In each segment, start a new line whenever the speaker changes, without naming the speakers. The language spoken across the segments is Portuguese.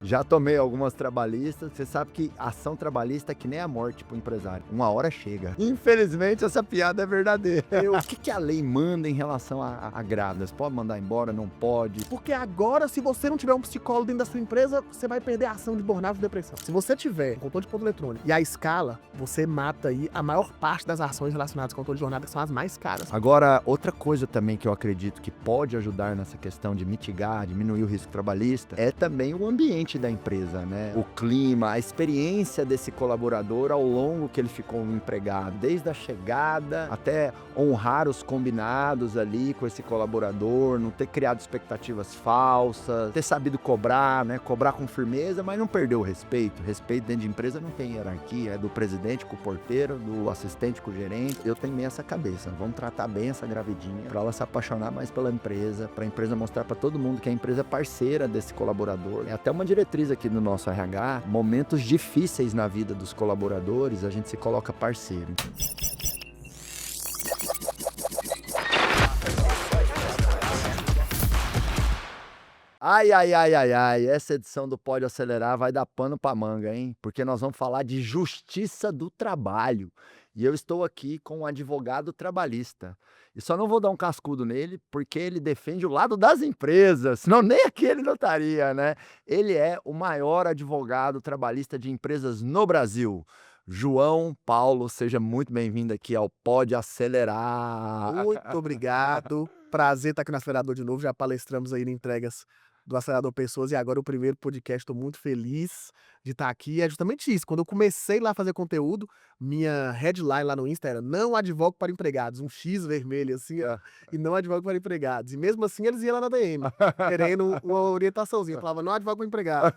Já tomei algumas trabalhistas. Você sabe que ação trabalhista é que nem a morte pro empresário. Uma hora chega. Infelizmente, essa piada é verdadeira. O que a lei manda em relação a grávidas? Pode mandar embora? Não pode?
Porque agora, se você não tiver um psicólogo dentro da sua empresa, você vai perder a ação de burnout e depressão. Se você tiver um controle de ponto eletrônico e a escala, você mata aí a maior parte das ações relacionadas com controle de jornada, que são as mais caras.
Agora, outra coisa também que eu acredito que pode ajudar nessa questão de mitigar, diminuir o risco trabalhista, é também o ambiente da empresa, né? O clima, a experiência desse colaborador ao longo que ele ficou empregado, desde a chegada até honrar os combinados ali com esse colaborador, não ter criado expectativas falsas, ter sabido cobrar, né? Cobrar com firmeza, mas não perder o respeito. Respeito dentro de empresa não tem hierarquia, é do presidente com o porteiro, do assistente com o gerente. Eu tenho essa cabeça. Vamos tratar bem essa gravidinha para ela se apaixonar mais pela empresa, para a empresa mostrar para todo mundo que a empresa é parceira desse colaborador. É até uma diretriz aqui no nosso RH, momentos difíceis na vida dos colaboradores, a gente se coloca parceiro. Ai, ai, ai, ai, ai, essa edição do Pode Acelerar vai dar pano pra manga, hein? Porque nós vamos falar de justiça do trabalho. E eu estou aqui com um advogado trabalhista. E só não vou dar um cascudo nele, porque ele defende o lado das empresas, senão nem aqui ele não estaria, né? Ele é o maior advogado trabalhista de empresas no Brasil. João Paulo, seja muito bem-vindo aqui ao Pode Acelerar.
Muito obrigado. Prazer estar aqui no Acelerador de novo. Já palestramos aí em entregas do Acelerador Pessoas e agora o primeiro podcast. Estou muito feliz de estar aqui. É justamente isso. Quando eu comecei lá a fazer conteúdo, minha headline lá no Insta era "Não advogo para empregados", um X vermelho assim, ó, e "Não advogo para empregados". E mesmo assim eles iam lá na DM, querendo uma orientaçãozinha. Eu falava "Não advogo para empregados".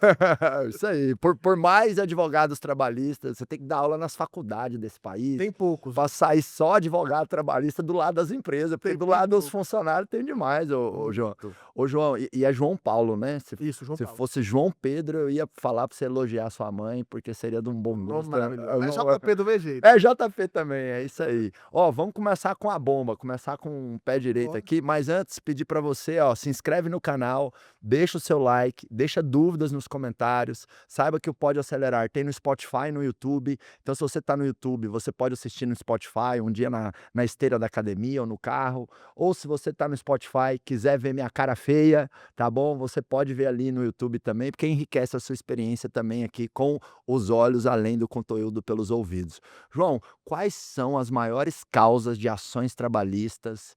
Isso aí. Por mais advogados trabalhistas, você tem que dar aula nas faculdades desse país.
Tem poucos.
Pra sair só advogado trabalhista do lado das empresas, porque do lado dos funcionários tem demais, ô João.
Muito.
Ô João, e é João Paulo, né?
Isso, João
Se
Paulo.
fosse João Pedro, eu ia falar pra você elogiar sua mãe, porque seria de um bom
Nome
gosto.
maravilhoso. É JP do meu jeito.
É JP também, é isso aí. Ó, vamos começar com a bomba, começar com o pé direito
Ó.
aqui, mas antes pedir pra você, ó, se inscreve no canal, deixa o seu like, deixa dúvidas nos comentários, saiba que o Pode Acelerar tem no Spotify e no YouTube, então se você tá no YouTube, você pode assistir no Spotify, um dia na esteira da academia ou no carro, ou se você tá no Spotify, quiser ver minha cara feia, tá bom? Você pode ver ali no YouTube também, porque enriquece a sua experiência também aqui com os olhos, além do conteúdo pelos ouvidos. João, quais são as maiores causas de ações trabalhistas,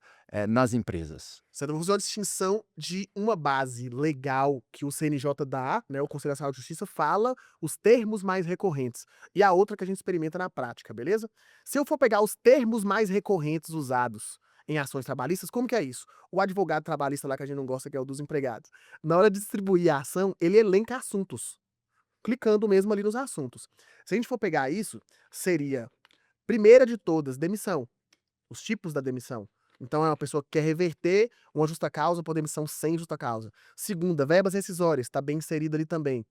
nas empresas?
Você não usou a distinção de uma base legal que o CNJ dá, né, o Conselho Nacional de Justiça fala os termos mais recorrentes, e a outra que a gente experimenta na prática, beleza? Se eu for pegar os termos mais recorrentes usados em ações trabalhistas, como que é isso? O advogado trabalhista lá que a gente não gosta, que é o dos empregados, na hora de distribuir a ação, ele elenca assuntos, clicando mesmo ali nos assuntos. Se a gente for pegar isso, seria, primeira de todas, demissão. Os tipos da demissão. Então é uma pessoa que quer reverter uma justa causa por demissão sem justa causa. Segunda, verbas rescisórias, está bem inserida ali também.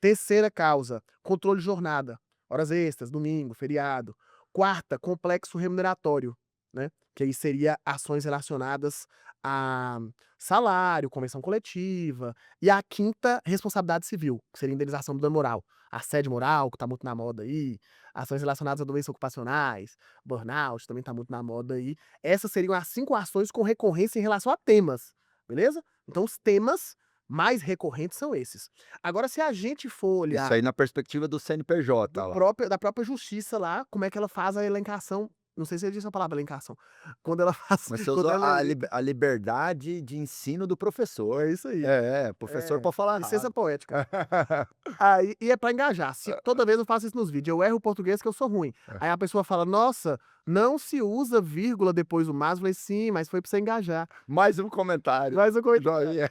Terceira causa, controle de jornada, horas extras, domingo, feriado. Quarta, complexo remuneratório, né? Que aí seria ações relacionadas a salário, convenção coletiva. E a quinta, responsabilidade civil, que seria indenização do dano moral. Assédio moral, que está muito na moda aí. Ações relacionadas a doenças ocupacionais, burnout, também está muito na moda aí. Essas seriam as 5 ações com recorrência em relação a temas, beleza? Então os temas mais recorrentes são esses. Agora, se a gente for
Isso
olhar
aí na perspectiva do CNPJ lá.
da própria justiça lá, como é que ela faz a elencação, não sei se existe a palavra elencação, quando ela faz
Mas você
quando
usou
ela elenca.
a liberdade de ensino do professor.
É isso aí.
Professor
É,
pode falar
licença
errado.
poética. Aí e é pra engajar, se toda vez eu faço isso nos vídeos, eu erro o português que eu sou ruim. Aí a pessoa fala: "Nossa, não se usa vírgula depois do mas", eu falei: "Sim, mas foi pra você engajar".
Mais um comentário.
Mas eu
Joinha.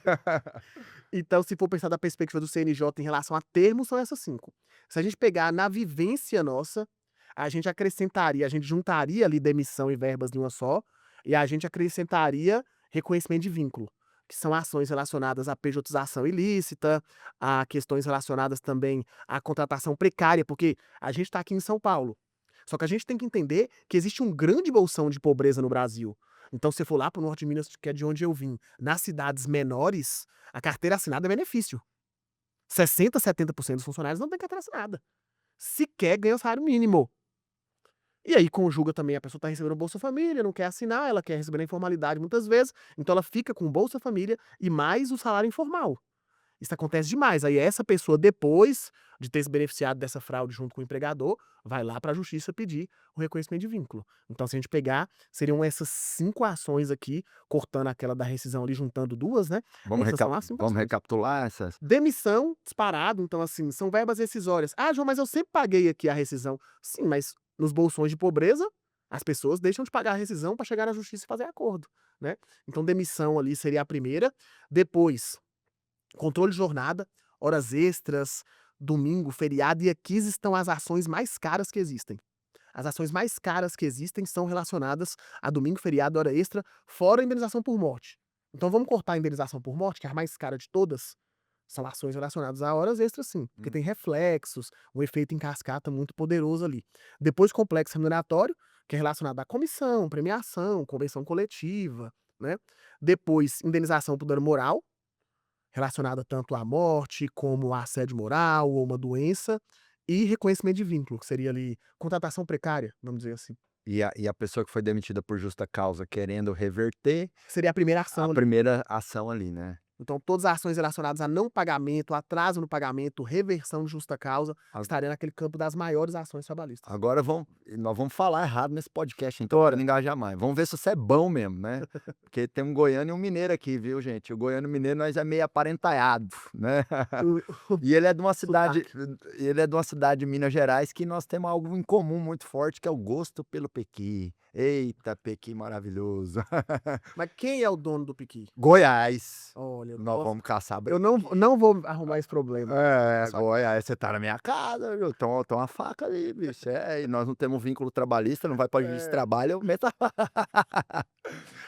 Então, se for pensar da perspectiva do CNJ em relação a termos, são essas 5. Se a gente pegar na vivência nossa, a gente acrescentaria, a gente juntaria ali demissão e verbas em uma só, e a gente acrescentaria reconhecimento de vínculo, que são ações relacionadas à pejotização ilícita, a questões relacionadas também à contratação precária, porque a gente está aqui em São Paulo. Só que a gente tem que entender que existe um grande bolsão de pobreza no Brasil. Então, se for lá para o norte de Minas, que é de onde eu vim, nas cidades menores, a carteira assinada é benefício. 60%, 70% dos funcionários não tem carteira assinada. Sequer ganha o salário mínimo. E aí conjuga também, a pessoa está recebendo Bolsa Família, não quer assinar, ela quer receber na informalidade muitas vezes, então ela fica com Bolsa Família e mais o salário informal. Isso acontece demais. Aí essa pessoa, depois de ter se beneficiado dessa fraude junto com o empregador, vai lá para a justiça pedir o reconhecimento de vínculo. Então, se a gente pegar, seriam essas 5 ações aqui, cortando aquela da rescisão ali, juntando duas, né?
Vamos,
Essas são as 5
vamos
ações.
recapitular essas?
Demissão, disparado, então assim, são verbas rescisórias. Ah, João, mas eu sempre paguei aqui a rescisão. Sim, mas nos bolsões de pobreza, as pessoas deixam de pagar a rescisão para chegar na justiça e fazer acordo, né? Então, demissão ali seria a primeira. Depois, controle de jornada, horas extras, domingo, feriado, e aqui estão as ações mais caras que existem. As ações mais caras que existem são relacionadas a domingo, feriado, hora extra, fora a indenização por morte. Então vamos cortar a indenização por morte, que é a mais cara de todas. São ações relacionadas a horas extras, sim, porque tem reflexos, um efeito em cascata muito poderoso ali. Depois, complexo remuneratório, que é relacionado à comissão, premiação, convenção coletiva, né? Depois, indenização por dano moral, relacionada tanto à morte, como a assédio moral ou uma doença, e reconhecimento de vínculo, que seria ali contratação precária, vamos dizer assim.
E a pessoa que foi demitida por justa causa querendo reverter
Seria a primeira
a
ação ali.
primeira ação ali, né?
Então, todas as ações relacionadas a não pagamento, atraso no pagamento, reversão de justa causa,
A
estaria naquele campo das maiores ações trabalhistas.
Agora nós vamos falar errado nesse podcast, então, para
Bora.
não engajar mais. Vamos ver se você é bom mesmo, né? Porque tem um goiano e um mineiro aqui, viu, gente? O goiano e o mineiro, nós é meio aparentaiado, né? E ele é de uma cidade de Minas Gerais que nós temos algo em comum muito forte, que é o gosto pelo pequi. Eita, pequi maravilhoso.
Mas quem é o dono do piqui?
Goiás.
Olha,
Nós vamos caçar.
eu não vou arrumar esse problema.
É,
Só-
Goiás, você tá na minha casa, viu? Toma uma faca ali, bicho. E nós não temos vínculo trabalhista, não vai pra justiça de
É.
trabalho, eu meto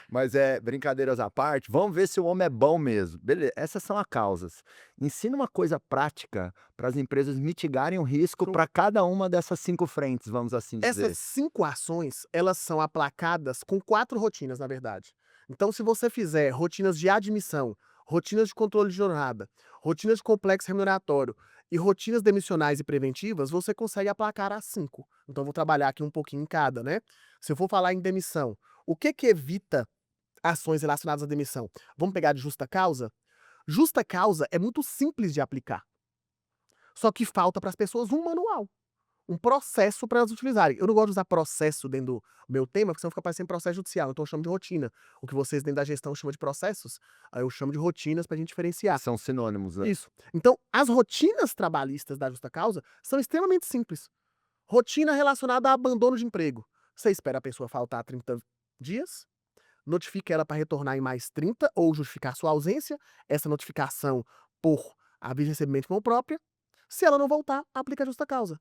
Mas brincadeiras à parte, vamos ver se o homem é bom mesmo. Beleza, essas são as causas. Ensina uma coisa prática para as empresas mitigarem o risco
Show.
para cada uma dessas 5 frentes, vamos assim dizer.
Essas 5 ações, elas são aplacadas com 4 rotinas, na verdade. Então, se você fizer rotinas de admissão, rotinas de controle de jornada, rotinas de complexo remuneratório e rotinas demissionais e preventivas, você consegue aplacar as 5. Então, eu vou trabalhar aqui um pouquinho em cada, né? Se eu for falar em demissão, o que evita ações relacionadas à demissão? Vamos pegar de justa causa? Justa causa é muito simples de aplicar. Só que falta para as pessoas um manual. Um processo para elas utilizarem. Eu não gosto de usar processo dentro do meu tema, porque senão fica parecendo processo judicial, então eu chamo de rotina. O que vocês dentro da gestão chamam de processos, aí eu chamo de rotinas pra gente diferenciar.
São sinônimos, né?
Isso. Então, as rotinas trabalhistas da justa causa são extremamente simples. Rotina relacionada a abandono de emprego. Você espera a pessoa faltar 30 dias, notifica ela para retornar em mais 30 ou justificar sua ausência, essa notificação por aviso de recebimento de mão própria. Se ela não voltar, aplica a justa causa.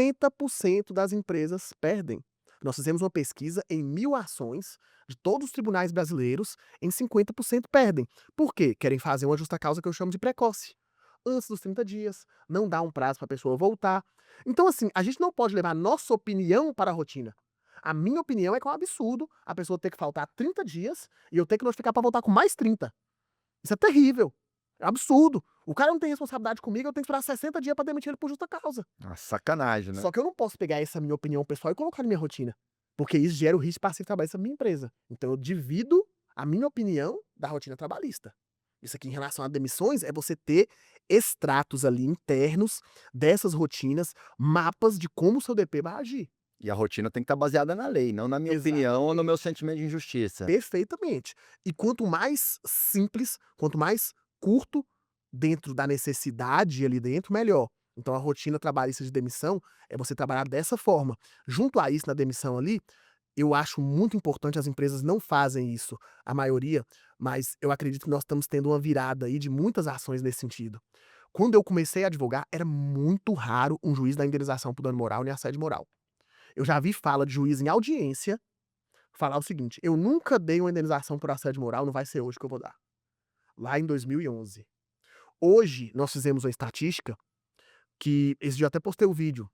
50% das empresas perdem. Nós fizemos uma pesquisa em 1.000 ações de todos os tribunais brasileiros, em 50% perdem. Por quê? Querem fazer uma justa causa que eu chamo de precoce. Antes dos 30 dias, não dá um prazo para a pessoa voltar. Então, assim, a gente não pode levar nossa opinião para a rotina. A minha opinião é que é um absurdo a pessoa ter que faltar 30 dias e eu ter que notificar para voltar com mais 30. Isso é terrível. É absurdo. O cara não tem responsabilidade comigo, eu tenho que esperar 60 dias para demitir ele por justa causa.
Uma sacanagem, né?
Só que eu não posso pegar essa minha opinião pessoal e colocar na minha rotina. Porque isso gera o risco passivo de trabalho da minha empresa. Então eu divido a minha opinião da rotina trabalhista. Isso aqui em relação a demissões é você ter extratos ali internos dessas rotinas, mapas de como o seu DP vai agir.
E a rotina tem que estar baseada na lei, não na minha opinião ou no meu sentimento de injustiça.
Perfeitamente. E quanto mais simples, quanto mais curto dentro da necessidade ali dentro, melhor. Então a rotina trabalhista de demissão é você trabalhar dessa forma. Junto a isso, na demissão ali, eu acho muito importante, as empresas não fazem isso, a maioria, mas eu acredito que nós estamos tendo uma virada aí de muitas ações nesse sentido. Quando eu comecei a advogar, era muito raro um juiz dar indenização por dano moral nem assédio moral. Eu já vi fala de juiz em audiência falar o seguinte: eu nunca dei uma indenização por assédio moral, não vai ser hoje que eu vou dar. Lá em 2011. Hoje, nós fizemos uma estatística que, esse dia eu até postei o vídeo,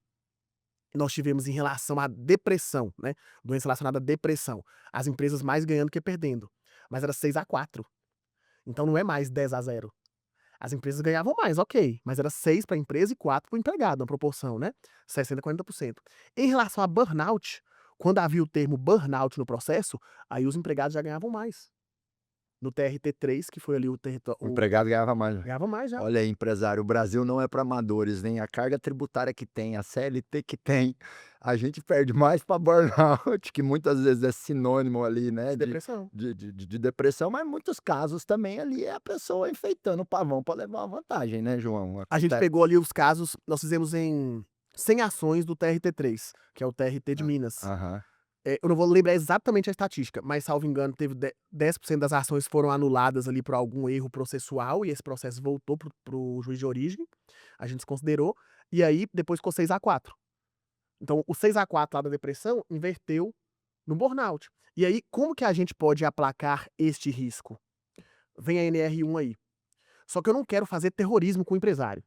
nós tivemos em relação à depressão, né? Doença relacionada à depressão. As empresas mais ganhando que perdendo. Mas era 6-4. Então não é mais 10-0. As empresas ganhavam mais, ok, mas era 6 para a empresa e 4 para o empregado, uma proporção, né, 60, 40%. Em relação a burnout, quando havia o termo burnout no processo, aí os empregados já ganhavam mais. No TRT3, que foi ali
O empregado ganhava mais.
ganhava mais já.
Olha aí, empresário, o Brasil não é para amadores, nem a carga tributária que tem, a CLT que tem, a gente perde mais para burnout, que muitas vezes é sinônimo ali, né,
Depressão.
de depressão, mas em muitos casos também ali é a pessoa enfeitando o pavão para levar uma vantagem, né, João?
A gente pegou ali os casos, nós fizemos em 100 ações do TRT3, que é o TRT de Minas.
Aham.
Eu não vou lembrar exatamente a estatística, mas salvo engano teve 10% das ações foram anuladas ali por algum erro processual e esse processo voltou pro juiz de origem, a gente desconsiderou, e aí depois ficou 6-4. Então o 6-4 lá da depressão inverteu no burnout. E aí como que a gente pode aplacar este risco? Vem a NR1 aí. Só que eu não quero fazer terrorismo com o empresário.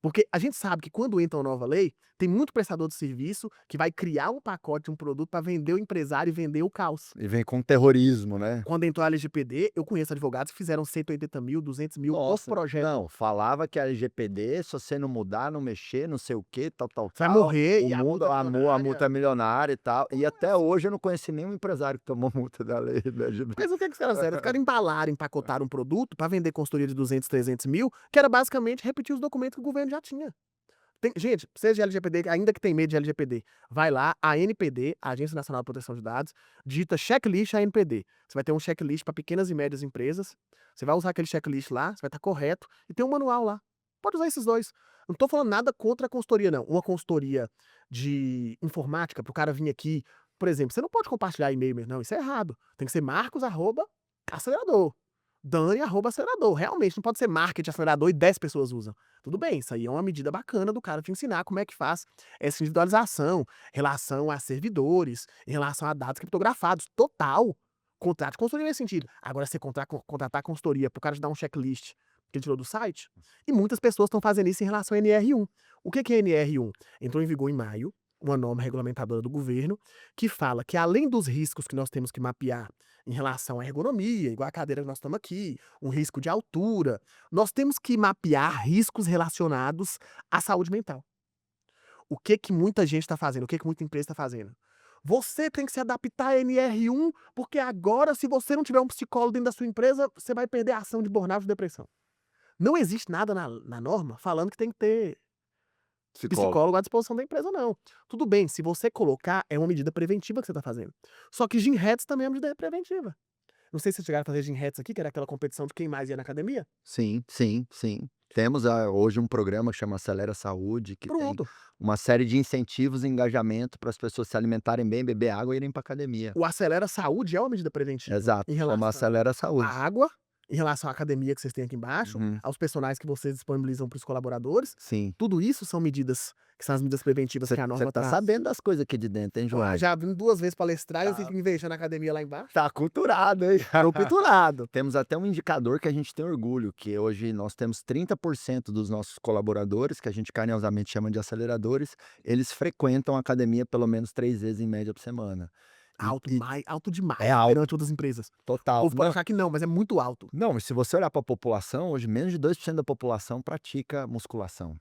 Porque a gente sabe que quando entra uma nova lei, tem muito prestador de serviço que vai criar um pacote, um produto para vender o empresário e vender o caos.
E vem com terrorismo, né?
Quando entrou a LGPD, eu conheço advogados que fizeram 180 mil, 200 mil por
Nossa,
projeto.
não, falava que a LGPD, se você não mudar, não mexer, não sei o quê, tal,
Você vai
tal,
morrer
o
e a
mundo,
multa é
a
milionária.
multa é milionária e tal. E até
Nossa.
hoje eu não conheci nenhum empresário que tomou multa da lei da LGPD.
Mas o que os caras fizeram? Os caras embalaram, empacotaram um produto para vender consultoria de 200, 300 mil, que era basicamente repetir os documentos que o governo já tinha. Gente, seja de LGPD, ainda que tem medo de LGPD, vai lá, a ANPD, a Agência Nacional de Proteção de Dados, digita checklist ANPD. Você vai ter um checklist para pequenas e médias empresas, você vai usar aquele checklist lá, você vai estar correto, e tem um manual lá. Pode usar esses dois. Não tô falando nada contra a consultoria, não. Uma consultoria de informática, pro cara vir aqui, por exemplo, você não pode compartilhar e-mail mesmo, não, isso é errado. Tem que ser marcos@acelerador. Dani@acelerador. Realmente, não pode ser marketing acelerador e 10 pessoas usam. Tudo bem, isso aí é uma medida bacana do cara te ensinar como é que faz essa individualização, relação a servidores, em relação a dados criptografados, total. Contrate consultoria nesse sentido. Agora, você contratar consultoria pro cara te dar um checklist que ele tirou do site, e muitas pessoas estão fazendo isso em relação ao NR1. O que é NR1? Entrou em vigor em maio, uma norma regulamentadora do governo, que fala que além dos riscos que nós temos que mapear em relação à ergonomia, igual a cadeira que nós estamos aqui, um risco de altura, nós temos que mapear riscos relacionados à saúde mental. O que muita gente está fazendo? O que muita empresa está fazendo? Você tem que se adaptar a NR1, porque agora, se você não tiver um psicólogo dentro da sua empresa, você vai perder a ação de burnout e depressão. Não existe nada na norma falando que tem que ter psicólogo à disposição da empresa, não. Tudo bem, se você colocar, é uma medida preventiva que você está fazendo. Só que Gym Hats também é uma medida preventiva. Não sei se vocês chegaram a fazer Gym Hats aqui, que era aquela competição de quem mais ia na academia.
Sim, sim, sim. Temos hoje um programa que chama Acelera Saúde, que tem
Pronto.
uma série de incentivos e engajamento para as pessoas se alimentarem bem, beber água e irem para academia.
O Acelera Saúde é uma medida preventiva.
Exato,
Em
chama
relação
Acelera
à
Saúde.
água, em relação à academia que vocês têm aqui embaixo,
Uhum.
aos personagens que vocês disponibilizam para os colaboradores.
Sim.
Tudo isso são medidas que são as medidas preventivas que a
Você
norma
tá
traz.
sabendo das coisas aqui de dentro, hein, João?
Já vim 2 vezes palestrar e eu
Tá.
fico invejando a academia lá embaixo.
Tá culturado, hein?
Culturado.
Temos até um indicador que a gente tem orgulho, que hoje nós temos 30% dos nossos colaboradores, que a gente carinhosamente chama de aceleradores, eles frequentam a academia pelo menos 3 vezes em média por semana.
Alto demais,
É alto.
perante outras empresas. O
Total.
povo pode
Não,
achar que não, mas é muito alto.
não, e se você olhar para a população, hoje menos de 2% da população pratica musculação,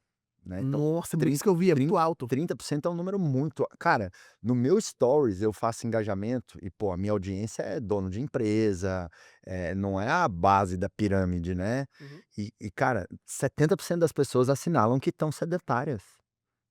né, então
Nossa, muito isso que eu vi, é muito alto.
30% é um número muito cara, no meu stories eu faço engajamento e, pô, a minha audiência é dono de empresa, não é a base da pirâmide, né,
Uhum.
e cara, 70% das pessoas assinalam que estão sedentárias,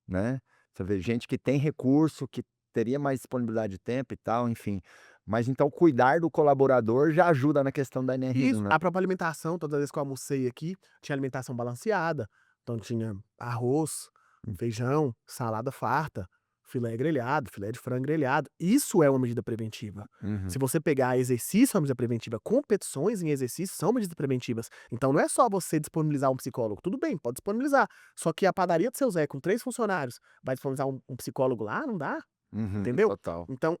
né. Você vê gente que tem recurso, que teria mais disponibilidade de tempo e tal, enfim. Mas então cuidar do colaborador já ajuda na questão da NR1,
Isso,
né.
a própria alimentação, toda vez que eu almocei aqui, tinha alimentação balanceada, então tinha arroz,
Hum.
feijão, salada farta, filé grelhado, filé de frango grelhado. Isso é uma medida preventiva.
Uhum.
Se você pegar exercício é uma medida preventiva, competições em exercício são medidas preventivas. Então não é só você disponibilizar um psicólogo, tudo bem, pode disponibilizar, só que a padaria do seu Zé com 3 funcionários, vai disponibilizar um psicólogo lá? Não dá,
Uhum,
entendeu?
total.
Então,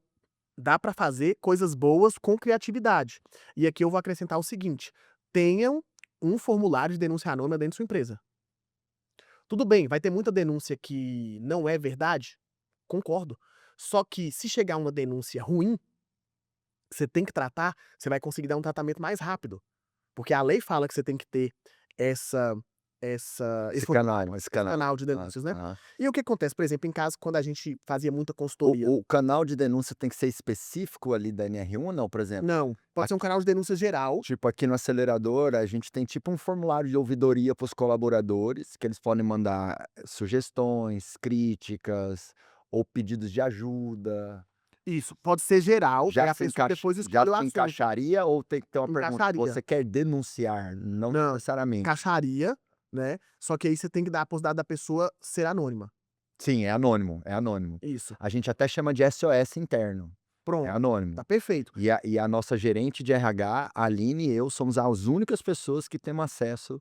dá para fazer coisas boas com criatividade. E aqui eu vou acrescentar o seguinte: tenham um formulário de denúncia anônima dentro de sua empresa. Tudo bem, vai ter muita denúncia que não é verdade, concordo. Só que se chegar uma denúncia ruim, que você tem que tratar, você vai conseguir dar um tratamento mais rápido. Porque a lei fala que você tem que ter essa esse
Esse
formulário,
canal, esse
esse
canal.
canal de
Ah,
denúncias, né.
ah.
E o que acontece, por exemplo, em caso quando a gente fazia muita
O
consultoria.
o canal de denúncia tem que ser específico ali da NR1 ou não? Por exemplo,
Não, pode ser um
aqui
canal de denúncia geral.
tipo aqui no acelerador, a gente tem tipo um formulário de ouvidoria para os colaboradores, que eles podem mandar sugestões, críticas ou pedidos de ajuda.
Isso, pode ser geral, aí a pessoa depois
Já
escolhe o
se
assunto.
encaixaria ou tem que ter uma pergunta:
Encaixaria.
"Você quer denunciar?" Não
Não,
necessariamente.
encaixaria, né, só que aí você tem que dar a possibilidade da pessoa ser anônima.
Sim, é anônimo, é anônimo.
Isso,
A gente até chama de SOS interno, é
pronto,
anônimo.
tá perfeito.
E a nossa gerente de RH, a Aline e eu somos as únicas pessoas que temos acesso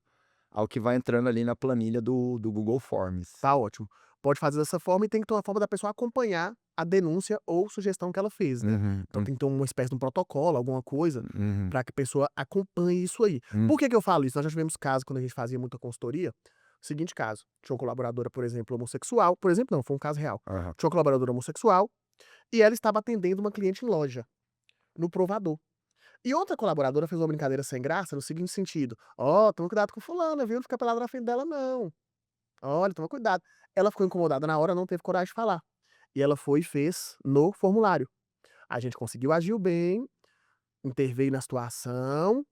ao que vai entrando ali na planilha do Google Forms.
Tá ótimo. Pode fazer dessa forma e tem que ter uma forma da pessoa acompanhar a denúncia ou sugestão que ela fez, né.
Uhum,
Então tem que ter uma espécie de um protocolo, alguma coisa,
uhum,
para que a pessoa acompanhe isso aí.
hum,
Por que que eu falo isso? Nós já tivemos casos quando a gente fazia muita consultoria, seguinte caso, tinha uma colaboradora, por exemplo, homossexual, por exemplo não, foi um caso real.
aham.
Tinha uma colaboradora homossexual e ela estava atendendo uma cliente em loja, no provador. E outra colaboradora fez uma brincadeira sem graça no seguinte sentido: "Ó, toma cuidado com fulana, viu, não fica pelado na frente dela não. Olha, toma cuidado". Ela ficou incomodada na hora, não teve coragem de falar. E ela foi e fez no formulário. A gente conseguiu agiu bem, interveio na situação,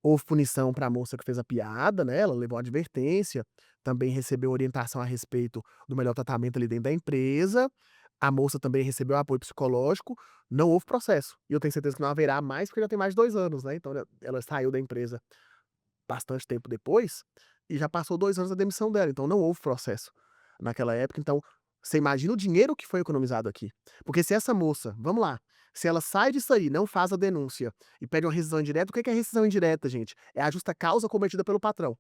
houve punição para a moça que fez a piada, né, ela levou advertência, também recebeu orientação a respeito do melhor tratamento ali dentro da empresa, a moça também recebeu apoio psicológico, não houve processo. E eu tenho certeza que não haverá mais, porque já tem mais de 2 anos, né, então ela saiu da empresa bastante tempo depois, e já passou 2 anos da demissão dela, então não houve processo naquela época, então você imagina o dinheiro que foi economizado aqui. Porque se essa moça, vamos lá, se ela sai disso aí, não faz a denúncia e pede uma rescisão indireta, o que que é rescisão indireta, gente? É a justa causa cometida pelo patrão.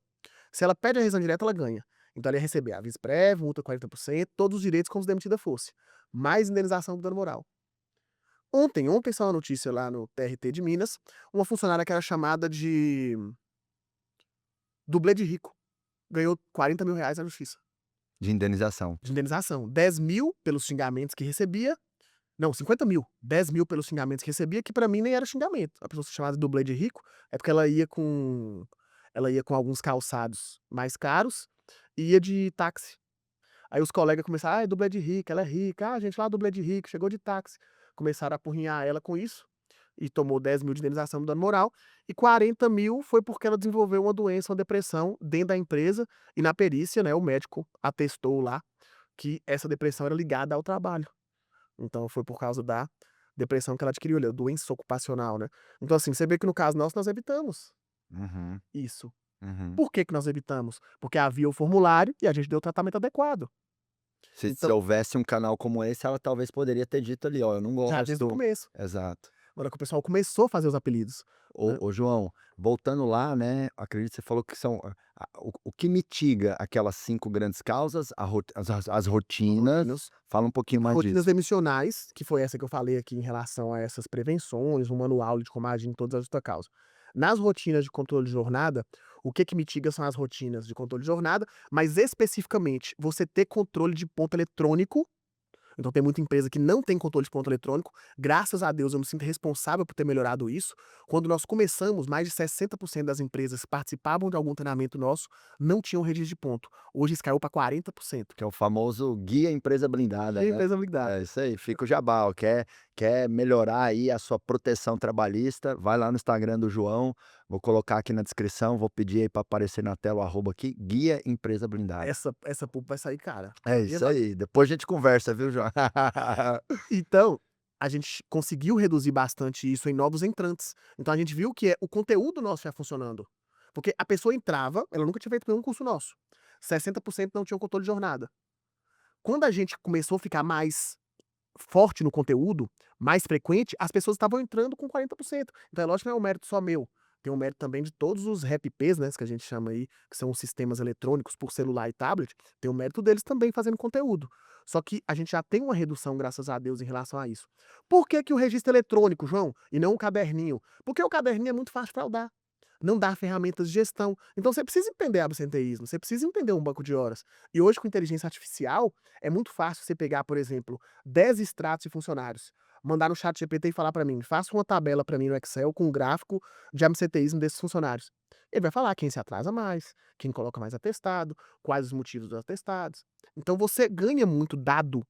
Se ela pede a rescisão indireta, ela ganha. Então ela ia receber aviso prévio, multa 40%, todos os direitos como se demitida fosse, mais indenização por dano moral. Ontem saiu uma notícia lá no TRT de Minas, uma funcionária que era chamada de dublê de rico. Ganhou R$ 40.000 na justiça,
De indenização.
de indenização. 10.000 pelos xingamentos que recebia, não, 50.000, 10.000 pelos xingamentos que recebia, que pra mim nem era xingamento. A pessoa ser chamada de dublê de rico, é porque ela ia com alguns calçados mais caros e ia de táxi. Aí os colegas começaram: "Ah, é dublê de rico, ela é rica. Ah, gente, lá dublê de rico, chegou de táxi". Começaram a apurrinhar ela com isso, e tomou 10.000 de indenização do dano moral, e 40.000 foi porque ela desenvolveu uma doença, uma depressão dentro da empresa, e na perícia, né, o médico atestou lá que essa depressão era ligada ao trabalho. Então foi por causa da depressão que ela adquiriu, olha, doença ocupacional, né. Então assim, você vê que no caso nosso nós evitamos
Uhum,
isso.
uhum.
Por que que nós evitamos? Porque havia o formulário e a gente deu o tratamento adequado.
Se
Então,
houvesse um canal como esse, ela talvez poderia ter dito ali: "Ó, eu não
já desde o
gosto".
começo,
Exato.
na hora que o pessoal começou a fazer os apelidos, né.
Ô João, voltando lá, né, acredito que você falou que são o que mitiga aquelas 5 grandes causas, a ro as rotinas,
Rotinas
fala um pouquinho mais
rotinas
disso.
demissionais, que foi essa que eu falei aqui em relação a essas prevenções, um manual de como agir em todas as justa causa. Nas rotinas de controle de jornada, o que que mitiga são as rotinas de controle de jornada, mas especificamente você ter controle de ponto eletrônico. Então tem muita empresa que não tem controle de ponto eletrônico. Graças a Deus eu me sinto responsável por ter melhorado isso. Quando nós começamos, mais de 60% das empresas que participavam de algum treinamento nosso não tinham registro de ponto. Hoje isso caiu para 40%.
Que é o famoso guia empresa blindada,
E a
né.
empresa blindada.
É isso aí, fica o jabá, ó, quer melhorar aí a sua proteção trabalhista, vai lá no Instagram do João, vou colocar aqui na descrição, vou pedir aí para aparecer na tela o arroba aqui, guia empresa blindada.
Essa pulpa vai sair cara.
É
E
isso
vai.
aí, depois a gente conversa, viu, João.
Então, a gente conseguiu reduzir bastante isso em novos entrantes. Então a gente viu que o conteúdo nosso já funcionando. Porque a pessoa entrava, ela nunca tinha feito nenhum curso nosso. 60% não tinham controle de jornada. Quando a gente começou a ficar mais forte no conteúdo, mais frequente, as pessoas estavam entrando com 40%. Então é lógico que não é um mérito só meu, tem um mérito também de todos os REPPs, né, que a gente chama aí, que são os sistemas eletrônicos por celular e tablet, tem o mérito deles também fazendo conteúdo. Só que a gente já tem uma redução, graças a Deus, em relação a isso. Por que que o registro eletrônico, João, e não um caderninho? Porque o caderninho é muito fácil de fraudar. Não dá ferramentas de gestão. Então você precisa entender absenteísmo, você precisa entender um banco de horas. E hoje com inteligência artificial, é muito fácil você pegar, por exemplo, 10 extratos de funcionários. mandar no chat GPT e falar para mim: "Faça uma tabela para mim no Excel com um gráfico de absenteísmo desses funcionários". Ele vai falar quem se atrasa mais, quem coloca mais atestado, quais os motivos dos atestados. Então você ganha muito dado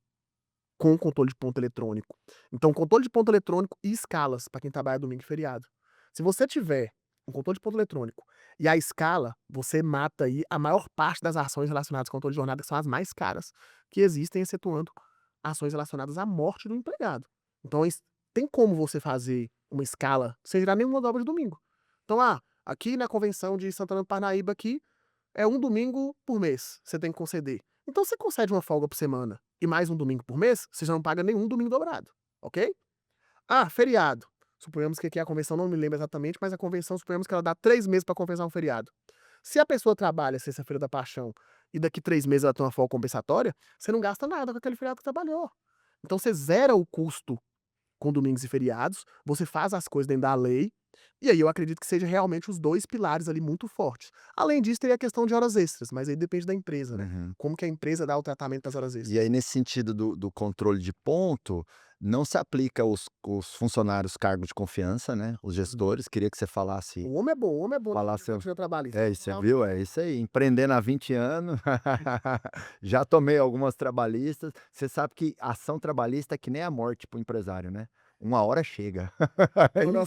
com o controle de ponto eletrônico. Então, controle de ponto eletrônico e escalas para quem trabalha domingo e feriado. Se você tiver um controle de ponto eletrônico e a escala, você mata aí a maior parte das ações relacionadas com controle de jornada, que são as mais caras que existem, excetuando ações relacionadas à morte do empregado. Então, tem como você fazer uma escala sem gerar nenhuma dobra de domingo. Então, aqui na convenção de Santana do Parnaíba aqui, é um domingo por mês, você tem que conceder. Então você concede uma folga por semana e mais um domingo por mês, você já não paga nenhum domingo dobrado, ok? Feriado. Suponhamos que aqui a convenção, não me lembro exatamente, mas a convenção, suponhamos que ela dá 3 meses para compensar um feriado. Se a pessoa trabalha sexta-feira da paixão e daqui 3 meses ela tem uma folga compensatória, você não gasta nada com aquele feriado que trabalhou. Então você zera o custo com domingos e feriados, você faz as coisas dentro da lei, e aí eu acredito que seja realmente os 2 pilares ali muito fortes. Além disso, teria a questão de horas extras, mas aí depende da empresa, né.
Uhum.
Como que a empresa dá o tratamento das horas
E
extras.
aí, nesse sentido do controle de ponto, não se aplica os funcionários cargo de confiança, né, os
Uhum.
gestores. Queria que você falasse
O homem é bom na
falasse
justiça trabalhista,
é
vou
isso, você
falar
viu? É isso aí, empreendendo há 20 anos, já tomei algumas trabalhistas. Você sabe que ação trabalhista é que nem a morte para o empresário, né, uma hora chega.
não, não,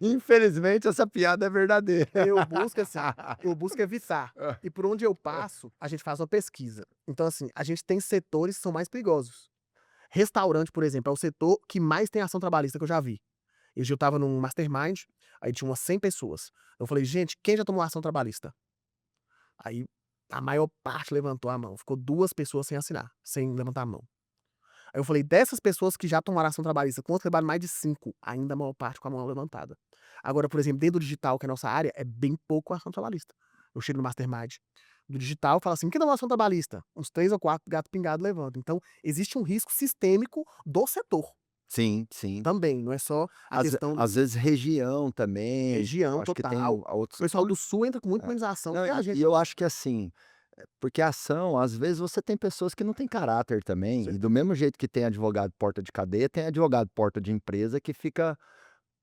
Infelizmente essa piada é verdadeira.
eu busco assim, eu busco evitar. E por onde eu passo, a gente faz uma pesquisa. Então assim, a gente tem setores que são mais perigosos. Restaurante, por exemplo, é o setor que mais tem ação trabalhista que eu já vi. Esse dia eu estava num mastermind, aí tinha umas 100 pessoas. Eu falei: "Gente, quem já tomou ação trabalhista?" Aí a maior parte levantou a mão, ficou 2 pessoas sem assinar, sem levantar a mão. Aí eu falei: "Dessas pessoas que já tomaram ação trabalhista, quantos levaram mais de 5?" Ainda a maior parte com a mão levantada. Agora, por exemplo, dentro do digital, que é a nossa área, é bem pouco ação trabalhista. Eu chego no mastermind do digital, falo assim: "Quem tomou ação trabalhista?" Uns 3 ou 4 gato pingado levantam. Então, existe um risco sistêmico do setor
Sim, sim.
também, não é só a questão
Às vezes região também, eu
região
acho que tem
total. O
outros.
pessoal do sul entra com muito
É.
menos ação
Não,
que a
e
gente
eu
aqui.
acho que assim, porque a ação, às vezes você tem pessoas que não têm caráter
Com
também, e do
certeza.
mesmo jeito que tem advogado porta de cadeia, tem advogado porta de empresa que fica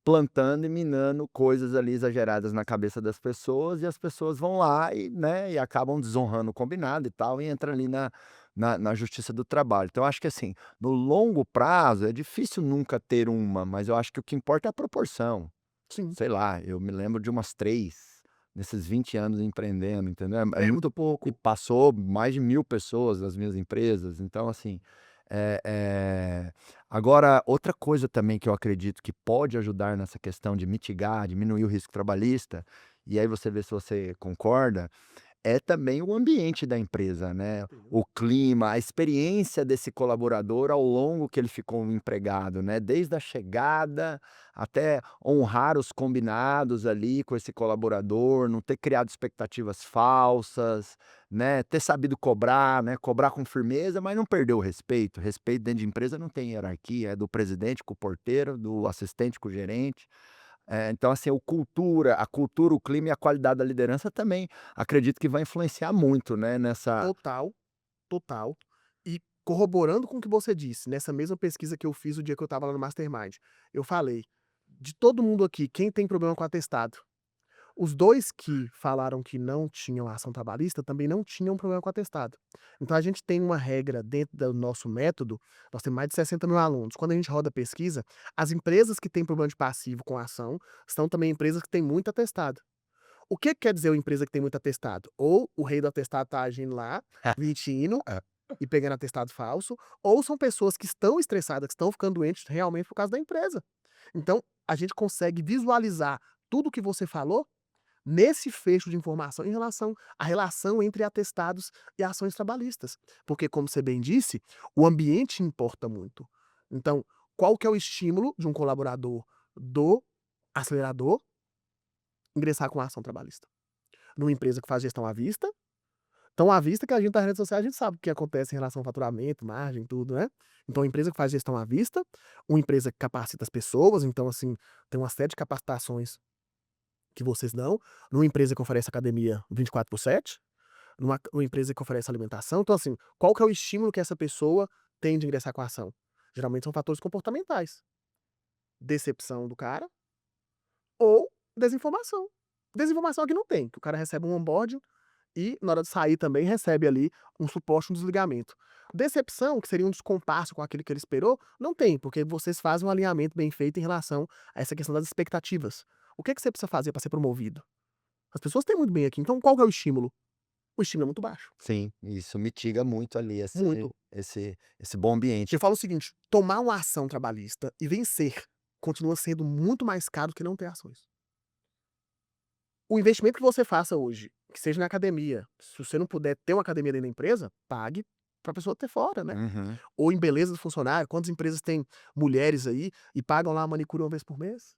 plantando e minando coisas ali exageradas na cabeça das pessoas, e as pessoas vão lá e, né, e acabam desonrando o combinado e tal, e entra ali na justiça do trabalho. Então eu acho que assim, no longo prazo é difícil nunca ter uma, mas eu acho que o que importa é a proporção.
Sim,
Sei lá, eu me lembro de umas 3 nesses 20 anos empreendendo, entendeu? É
é
muito.
muito
E
pouco.
passou mais de 1000 pessoas nas minhas empresas, então assim, agora outra coisa também que eu acredito que pode ajudar nessa questão de mitigar, diminuir o risco trabalhista, e aí você vê se você concorda, é também o ambiente da empresa, né,
Sim.
o clima, a experiência desse colaborador ao longo que ele ficou empregado, né, desde a chegada até honrar os combinados ali com esse colaborador, não ter criado expectativas falsas, né, ter sabido cobrar, né, cobrar com firmeza, mas não perder o respeito. Respeito dentro de empresa não tem hierarquia, é do presidente com o porteiro, do assistente com o gerente. Então assim, a cultura, o clima e a qualidade da liderança também acredito que vai influenciar muito, né, nessa.
Total, total. E corroborando com o que você disse, nessa mesma pesquisa que eu fiz o dia que eu estava lá no mastermind, eu falei: "De todo mundo aqui, quem tem problema com atestado?" Os 2 que falaram que não tinham ação trabalhista também não tinham problema com atestado. Então a gente tem uma regra dentro do nosso método, nós temos mais de 60.000 alunos. Quando a gente roda pesquisa, as empresas que têm problema de passivo com ação, são também empresas que têm muito atestado. O que que quer dizer uma empresa que tem muito atestado? Ou o rei do atestado tá agindo lá, mentindo e pegando atestado falso, ou são pessoas que estão estressadas, que estão ficando doentes realmente por causa da empresa. Então, a gente consegue visualizar tudo o que você falou nesse fecho de informação em relação à relação entre atestados e ações trabalhistas. Porque, como você bem disse, o ambiente importa muito. Então, qual que é o estímulo de um colaborador do acelerador ingressar com a ação trabalhista? Numa empresa que faz gestão à vista, tão à vista que a gente nas redes sociais a gente sabe o que acontece em relação ao faturamento, margem, tudo, né. Então, uma empresa que faz gestão à vista, uma empresa que capacita as pessoas, então, assim, tem uma série de capacitações que vocês dão, numa empresa que oferece academia 24/7, numa empresa que oferece alimentação. Então, assim, qual que é o estímulo que essa pessoa tem de ingressar com a ação? Geralmente são fatores comportamentais. decepção do cara ou desinformação. Desinformação aqui não tem, que o cara recebe um onboarding e na hora de sair também recebe ali um suporte, um desligamento. Decepção, que seria um descompasso com aquilo que ele esperou, não tem, porque vocês fazem um alinhamento bem feito em relação a essa questão das expectativas. O que que você precisa fazer para ser promovido? As pessoas têm muito bem aqui, então qual que é o estímulo? O estímulo é muito baixo,
Sim, isso mitiga muito ali
muito.
esse bom ambiente.
Eu falo o seguinte, tomar uma ação trabalhista e vencer continua sendo muito mais caro do que não ter ações. O investimento que você faça hoje, que seja na academia, se você não puder ter uma academia dentro da empresa, pague pra pessoa ter fora, né.
Uhum.
Ou em beleza do funcionário, quantas empresas têm mulheres aí e pagam lá a manicure uma vez por mês,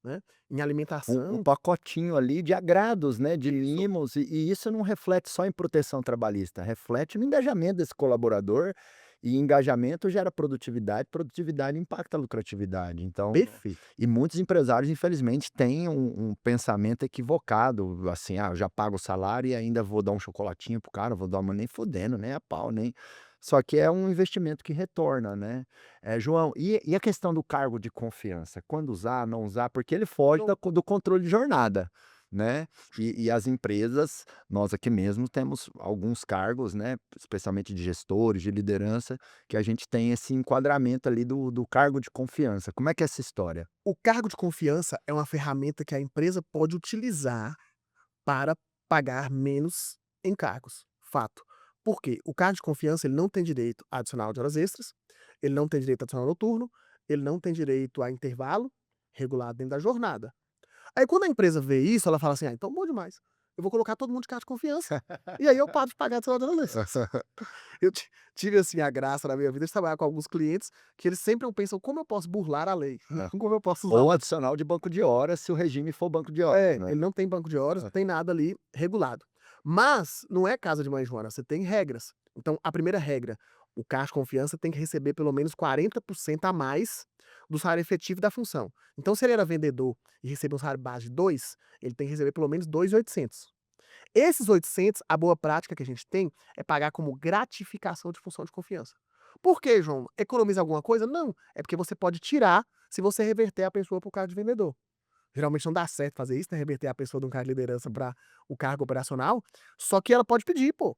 né. Em
Um
alimentação,
pacotinho ali de agrados, né, de
isso.
mimos, e isso não reflete só em proteção trabalhista, reflete no engajamento desse colaborador, e engajamento gera produtividade, produtividade impacta a lucratividade. Então,
Perfeito.
e muitos empresários infelizmente têm um pensamento equivocado, assim: "Ah, eu já pago o salário e ainda vou dar um chocolatinho pro cara, vou dar uma", nem fudendo, nem a pau, nem só que é um investimento que retorna, né. João, e a questão do cargo de confiança? Quando usar, não usar? Porque ele foge
Então,
do controle de jornada, né. E as empresas, nós aqui mesmo temos alguns cargos, né, especialmente de gestores, de liderança, que a gente tem esse enquadramento ali do cargo de confiança. Como é que é essa história?
o cargo de confiança é uma ferramenta que a empresa pode utilizar para pagar menos encargos, fato. Por quê? O cargo de confiança ele não tem direito adicional de horas extras, ele não tem direito adicional noturno, ele não tem direito a intervalo regulado dentro da jornada. Aí quando a empresa vê isso, ela fala assim: "Ah, então bom demais, eu vou colocar todo mundo de cargo de confiança, e aí eu paro de pagar adicional de horas extras". Eu tive, assim, a graça na minha vida de trabalhar com alguns clientes que eles sempre pensam: "Como eu posso burlar a lei? Como eu posso usar
Ou
um".
adicional de banco de horas, se o regime for banco de horas,
É,
né.
ele não tem banco de horas, não tem nada ali regulado. Mas não é casa de mãe Joana, você tem regras. Então, a primeira regra, o cargo de confiança tem que receber pelo menos 40% a mais do salário efetivo da função. Então, se ele era vendedor e recebeu um salário base de 2, ele tem que receber pelo menos 2.800. Esses 800, a boa prática que a gente tem é pagar como gratificação de função de confiança. Por quê, João? Economiza alguma coisa? Não. É porque você pode tirar se você reverter a pessoa para o cargo de vendedor. Geralmente não dá certo fazer isso, né, reverter a pessoa de um cargo de liderança para o cargo operacional, só que ela pode pedir, pô.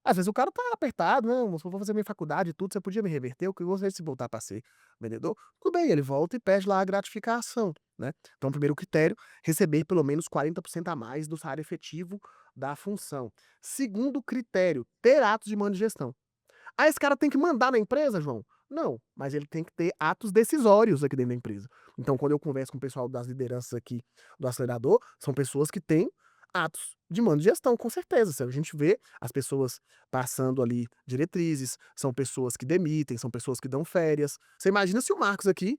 Às vezes o cara tá apertado, "Não, se eu vou fazer minha faculdade e tudo, você podia me reverter, eu que gostaria de se voltar para ser vendedor". Tudo bem, ele volta e pede lá a gratificação, né. Então, primeiro critério, receber pelo menos 40% a mais do salário efetivo da função. Segundo critério, ter atos de mando de gestão. Ah, esse cara tem que mandar na empresa, João? Não, mas ele tem que ter atos decisórios aqui dentro da empresa. Então, quando eu converso com o pessoal das lideranças aqui do acelerador, são pessoas que têm atos de mando de gestão, com certeza. Se a gente vê as pessoas passando ali diretrizes, são pessoas que demitem, são pessoas que dão férias. Você imagina se o Marcos aqui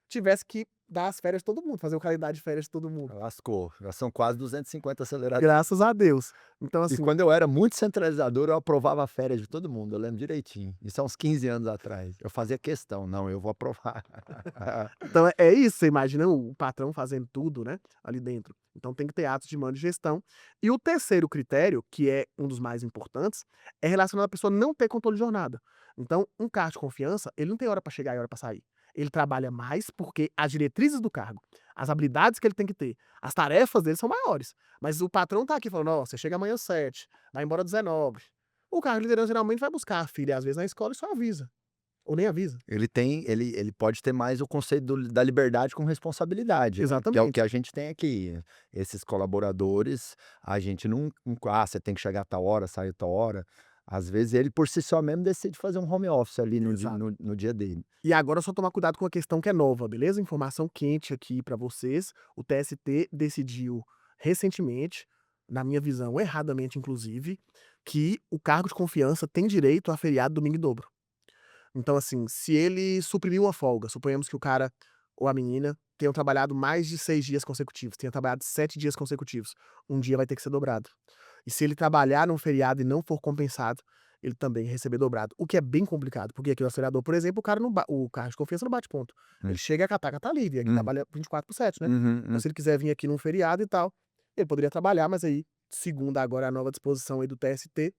tivesse que dar as férias de todo mundo, fazer o calendário de férias de todo mundo.
Lascou, já são quase 250 aceleradores.
Graças a Deus. Então,
E
assim,
quando eu era muito centralizador, eu aprovava a férias de todo mundo, eu lembro direitinho. Isso há uns 15 anos atrás. Eu fazia questão: "Não, eu vou aprovar".
então é isso, você imagina o patrão fazendo tudo, né, ali dentro. Então tem que ter atos de mando de gestão. E o terceiro critério, que é um dos mais importantes, é relacionado à pessoa não ter controle de jornada. Então, um cargo de confiança, ele não tem hora para chegar e hora para sair. Ele trabalha mais porque as diretrizes do cargo, as habilidades que ele tem que ter, as tarefas dele são maiores. Mas o patrão tá aqui falando: "Ó, você chega amanhã às 7, vai embora às 19". O cargo de liderança geralmente vai buscar a filha, às vezes, na escola e só avisa, ou nem avisa.
Ele pode ter mais o conceito da liberdade com responsabilidade, né, que é o que
Exatamente.
a gente tem aqui. Esses colaboradores, a gente não você tem que chegar a tal hora, sair a tal hora. Às vezes ele por si só mesmo decide fazer um home office ali
Exato.
no dia dele.
E agora só tomar cuidado com a questão que é nova, beleza? Informação quente aqui pra vocês. O TST decidiu recentemente, na minha visão, erradamente inclusive, que o cargo de confiança tem direito a feriado domingo em dobro. Então, assim, se ele suprimir uma folga, suponhamos que o cara ou a menina tenham trabalhado mais de 6 dias consecutivos, tenha trabalhado 7 dias consecutivos, um dia vai ter que ser dobrado. E se ele trabalhar num feriado e não for compensado, ele também receber dobrado, o que é bem complicado, porque aqui no acelerador, por exemplo, o cara não ba o cargo de confiança não bate ponto. Ele
Hum,
chega a catar, catar livre, aqui
hum,
trabalha 24/7, né.
uhum,
Então se ele quiser vir aqui num feriado e tal, ele poderia trabalhar, mas aí, segundo agora a nova disposição aí do TST,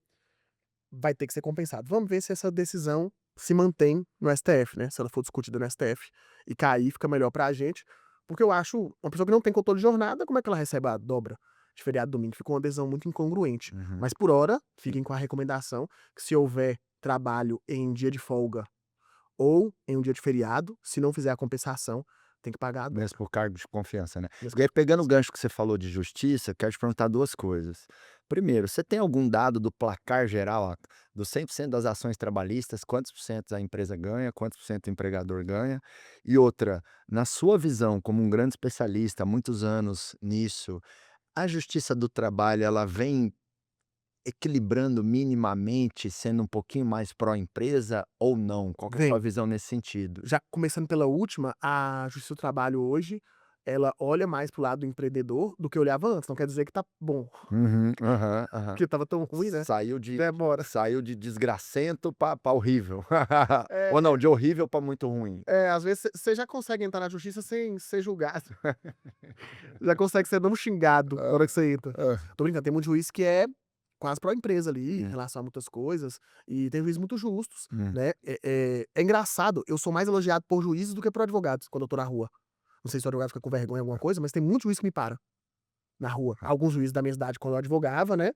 vai ter que ser compensado. Vamos ver se essa decisão se mantém no STF, né? Se ela for discutida no STF e cair, fica melhor pra gente. Porque eu acho, uma pessoa que não tem controle de jornada, como é que ela recebe a dobra de feriado domingo? Fica uma decisão muito incongruente.
Uhum.
Mas por hora, fiquem com a recomendação que se houver trabalho em dia de folga ou em um dia de feriado, se não fizer a compensação, tem que pagar a dobra.
Mesmo por cargo de confiança, né.
Mesmo
E aí
por
pegando o
confiança.
gancho que você falou de justiça, quero te perguntar 2 coisas. Primeiro, você tem algum dado do placar geral, dos 100% das ações trabalhistas, quantos por cento a empresa ganha, quantos por cento o empregador ganha? E outra, na sua visão como um grande especialista, há muitos anos nisso, a justiça do trabalho ela vem equilibrando minimamente, sendo um pouquinho mais pró-empresa ou não? Qual que é a sua
Vem.
visão nesse sentido?
Já começando pela última, a Justiça do Trabalho hoje, ela olha mais pro lado do empreendedor do que olhava antes. Não quer dizer que tá bom,
Uhum, aham, aham.
porque estava tão ruim, né? Demora.
Saiu de desgracento pra horrível. Ou não,
É,
de horrível pra muito ruim.
às vezes você já consegue entrar na justiça sem ser julgado. Já consegue ser não xingado na hora que você entra.
Hã.
Tô brincando, tem muito juiz que é quase pró-empresa ali, em
Hum,
relação a muitas coisas, e tem juízes muito justos,
hum.
né? É engraçado, eu sou mais elogiado por juízes do que por advogados quando eu tô na rua. Não sei se o advogado fica com vergonha alguma coisa, mas tem muito juiz que me para na rua.
Ah,
Alguns juízes da minha cidade, quando eu advogava, né?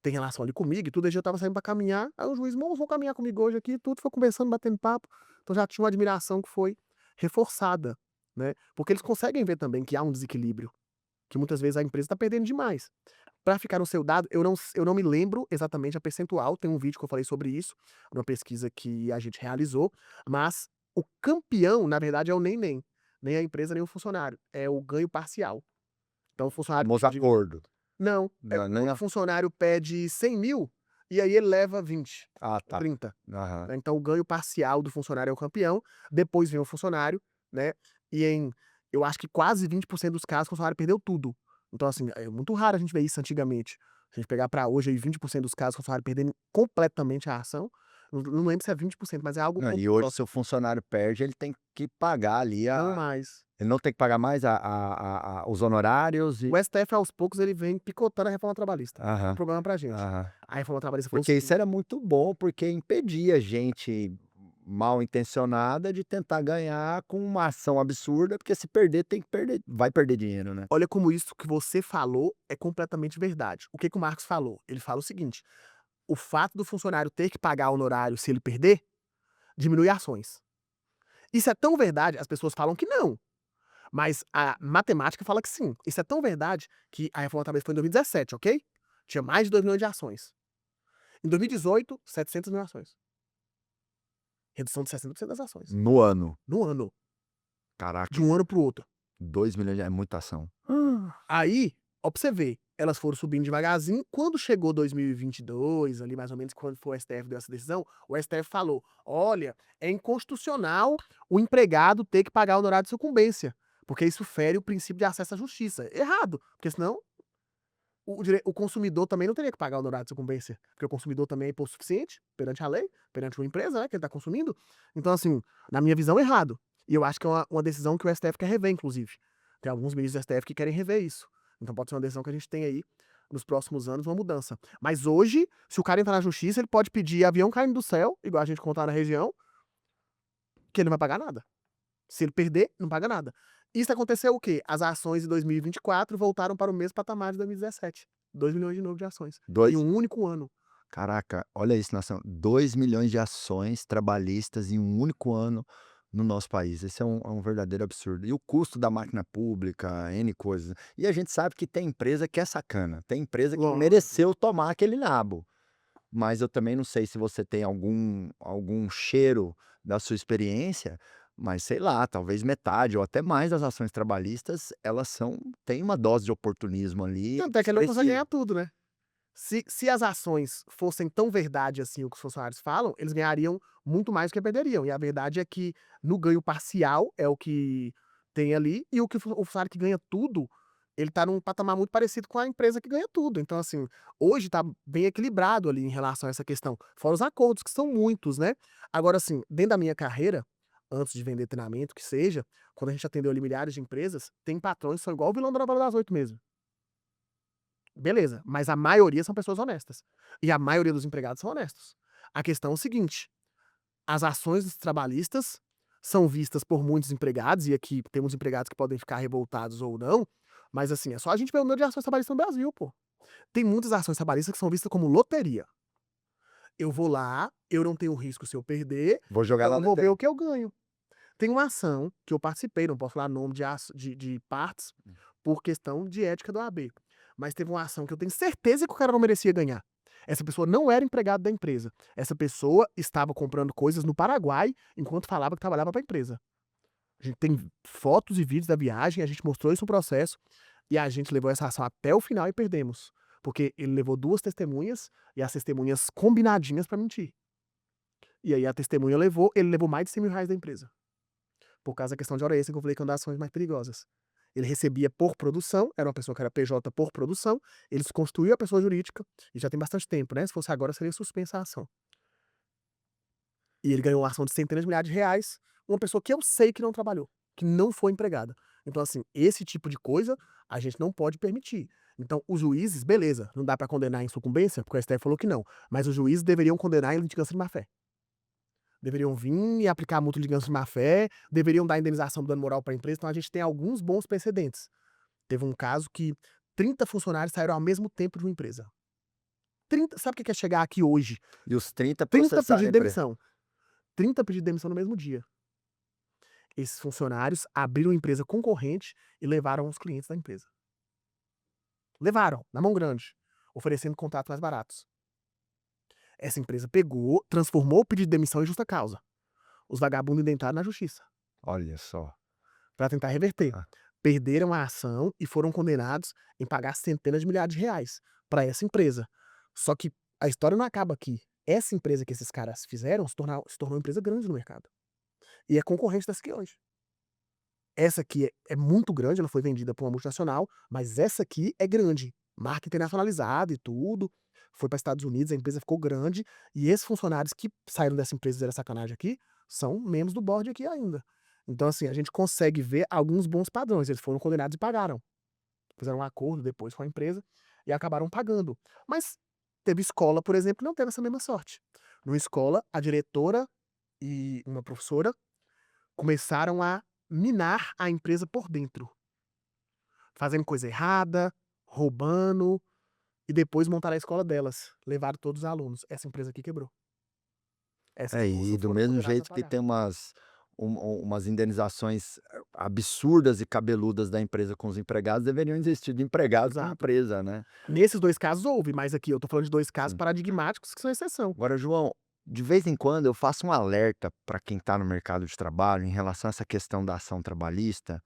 Tem relação ali comigo e tudo, aí eu tava saindo pra caminhar, aí o juiz: "Moço, vou caminhar comigo hoje aqui", e tudo, foi conversando, batendo papo. Então já tinha uma admiração que foi reforçada, né? Porque eles conseguem ver também que há um desequilíbrio, que muitas vezes a empresa tá perdendo demais. Para ficar no seu dado, eu não me lembro exatamente a percentual, tem um vídeo que eu falei sobre isso, numa pesquisa que a gente realizou, mas o campeão, na verdade, é o nem a empresa, nem o funcionário, é o ganho parcial. Então o funcionário
famoso
pede
acordo.
não,
Nem
o
a
funcionário pede 100.000 e aí ele leva 20
ah,
ou
tá.
30,
Aham.
né, então o ganho parcial do funcionário é o campeão, depois vem o funcionário, né, e eu acho que quase 20% dos casos o funcionário perdeu tudo. Então assim, é muito raro a gente ver isso antigamente. Se a gente pegar pra hoje aí 20% dos casos o funcionário perdendo completamente a ação, não lembro se é 20%, mas é algo
Não,
muito
e hoje se
próximo.
o funcionário perde, ele tem que pagar ali
Não
a
mais.
ele não tem que pagar mais os honorários
O
e
STF aos poucos ele vem picotando a reforma trabalhista. É um
aham,
problema pra gente.
aham.
A reforma trabalhista falou o
Porque isso
seguinte.
era muito bom, porque impedia gente mal intencionada de tentar ganhar com uma ação absurda, porque se perder tem que perder vai perder dinheiro, né.
Olha como isso que você falou é completamente verdade. O que que o Marx falou? Ele fala o seguinte: o fato do funcionário ter que pagar honorário se ele perder, diminui ações. Isso é tão verdade, as pessoas falam que não, mas a matemática fala que sim. Isso é tão verdade que a reforma trabalhista foi em 2017, ok? Tinha mais de 2 milhões de ações. Em 2018, 700.000 ações. Redução de 60% das ações.
No ano.
No ano.
Caraca,
De um ano para o outro.
2 milhões é muita ação.
Aí, ó pra você ver, elas foram subindo devagarzinho, quando chegou 2022, ali mais ou menos quando foi o STF deu essa decisão, o STF falou: "Olha, é inconstitucional o empregado ter que pagar o honorário de sucumbência, porque isso fere o princípio de acesso à justiça". Errado, porque senão o consumidor também não teria que pagar o honorário de sucumbência, porque o consumidor também é imposto suficiente perante a lei, perante uma empresa, né, que ele tá consumindo. Então assim, na minha visão, errado. E eu acho que é uma decisão que o STF quer rever inclusive. Tem alguns ministros do STF que querem rever isso. Então pode ser uma decisão que a gente tem aí, nos próximos anos, uma mudança. Mas hoje, se o cara entrar na justiça, ele pode pedir avião caindo do céu, igual a gente contar na região, que ele não vai pagar nada. Se ele perder, não paga nada. Isso aconteceu o quê? As ações em 2024 voltaram para o mesmo patamar de 2017. 2 milhões de novo de ações. Em
2
um único ano.
caraca, olha isso, nação, 2 milhões de ações trabalhistas em um único ano no nosso país. Esse é um verdadeiro absurdo. E o custo da máquina pública, N coisas. E a gente sabe que tem empresa que é sacana, tem empresa que
Lógico.
mereceu tomar aquele nabo. Mas eu também não sei se você tem algum cheiro da sua experiência, mas sei lá, talvez metade ou até mais das ações trabalhistas, elas têm uma dose de oportunismo ali
Tanto é que ele não consegue
expressiva.
ganhar tudo, né? Se as ações fossem tão verdade assim o que os funcionários falam, eles ganhariam muito mais do que perderiam. E a verdade é que no ganho parcial é o que tem ali, e o funcionário que ganha tudo, ele tá num patamar muito parecido com a empresa que ganha tudo. Então, assim, hoje tá bem equilibrado ali em relação a essa questão. Fora os acordos, que são muitos, né? Agora, assim, dentro da minha carreira, antes de vender treinamento, que seja, quando a gente atendeu ali milhares de empresas, tem patrões que são igual o vilão da novela das 8 mesmo. Beleza, mas a maioria são pessoas honestas. E a maioria dos empregados são honestos. A questão é o seguinte: as ações trabalhistas são vistas por muitos empregados, e aqui tem muitos empregados que podem ficar revoltados ou não, mas assim, é só a gente ver o número de ações trabalhistas no Brasil, pô. Tem muitas ações trabalhistas que são vistas como loteria. Eu vou lá, eu não tenho risco se eu perder,
Vou jogar
então
na
eu vou ver
loteria.
o que eu ganho. Tem uma ação que eu participei, não posso falar nome de partes, por questão de ética do AB. Mas teve uma ação que eu tenho certeza que o cara não merecia ganhar. Essa pessoa não era empregado da empresa. Essa pessoa estava comprando coisas no Paraguai enquanto falava que trabalhava para a empresa. A gente tem fotos e vídeos da viagem, a gente mostrou isso no processo e a gente levou essa ação até o final e perdemos. Porque ele levou 2 testemunhas e as testemunhas combinadinhas para mentir. E aí a testemunha ele levou mais de R$ 100.000 da empresa. Por causa da questão de hora extra que eu falei que é uma das ações mais perigosas. Ele recebia por produção, era uma pessoa que era PJ por produção, ele se constituiu a pessoa jurídica, e já tem bastante tempo, né? Se fosse agora, seria suspensa a ação. E ele ganhou uma ação de centenas de milhares de reais, uma pessoa que eu sei que não trabalhou, que não foi empregada. Então, assim, esse tipo de coisa a gente não pode permitir. Então, os juízes, beleza, não dá pra condenar em sucumbência, porque o STF falou que não, mas os juízes deveriam condenar em litigância de má-fé. Deveriam vir e aplicar a multa de litigância de má-fé, deveriam dar indenização do dano moral para a empresa, então a gente tem alguns bons precedentes. Teve um caso que 30 funcionários saíram ao mesmo tempo de uma empresa. 30, sabe o que é chegar aqui hoje?
E os 30
30
processaram
pedidos
a
de
empresa.
demissão. 30 pedidos de demissão no mesmo dia. Esses funcionários abriram uma empresa concorrente e levaram os clientes da empresa. Levaram, na mão grande, oferecendo contratos mais baratos. Essa empresa pegou, transformou o pedido de demissão em justa causa. Os vagabundos entraram na justiça
Olha só.
para tentar reverter.
Ah.
Perderam a ação e foram condenados em pagar centenas de milhares de reais para essa empresa. Só que a história não acaba aqui. Essa empresa que esses caras fizeram se tornou uma empresa grande no mercado. E é concorrente dessa aqui hoje. Essa aqui é muito grande, ela foi vendida para uma multinacional, mas essa aqui é grande. Marca internacionalizada e tudo. Foi para Estados Unidos, a empresa ficou grande. E esses funcionários que saíram dessa empresa e fizeram sacanagem aqui são membros do board aqui ainda. Então, assim, a gente consegue ver alguns bons padrões. Eles foram condenados e pagaram. Fizeram um acordo depois com a empresa e acabaram pagando. Mas teve escola, por exemplo, que não teve essa mesma sorte. Numa escola, a diretora e uma professora começaram a minar a empresa por dentro. Fazendo coisa errada, roubando, e depois montaram a escola delas. Levaram todos os alunos. Essa empresa aqui quebrou. Essas
E
moças
do
foram
mesmo
condenadas a
jeito que
pagar.
tem umas indenizações absurdas e cabeludas da empresa com os empregados, deveriam existir de empregados com a
Exato.
empresa, né?
Nesses 2 casos houve, mas aqui eu tô falando de 2 casos
Sim.
paradigmáticos que são exceção.
Agora, João, de vez em quando eu faço um alerta para quem está no mercado de trabalho em relação a essa questão da ação trabalhista,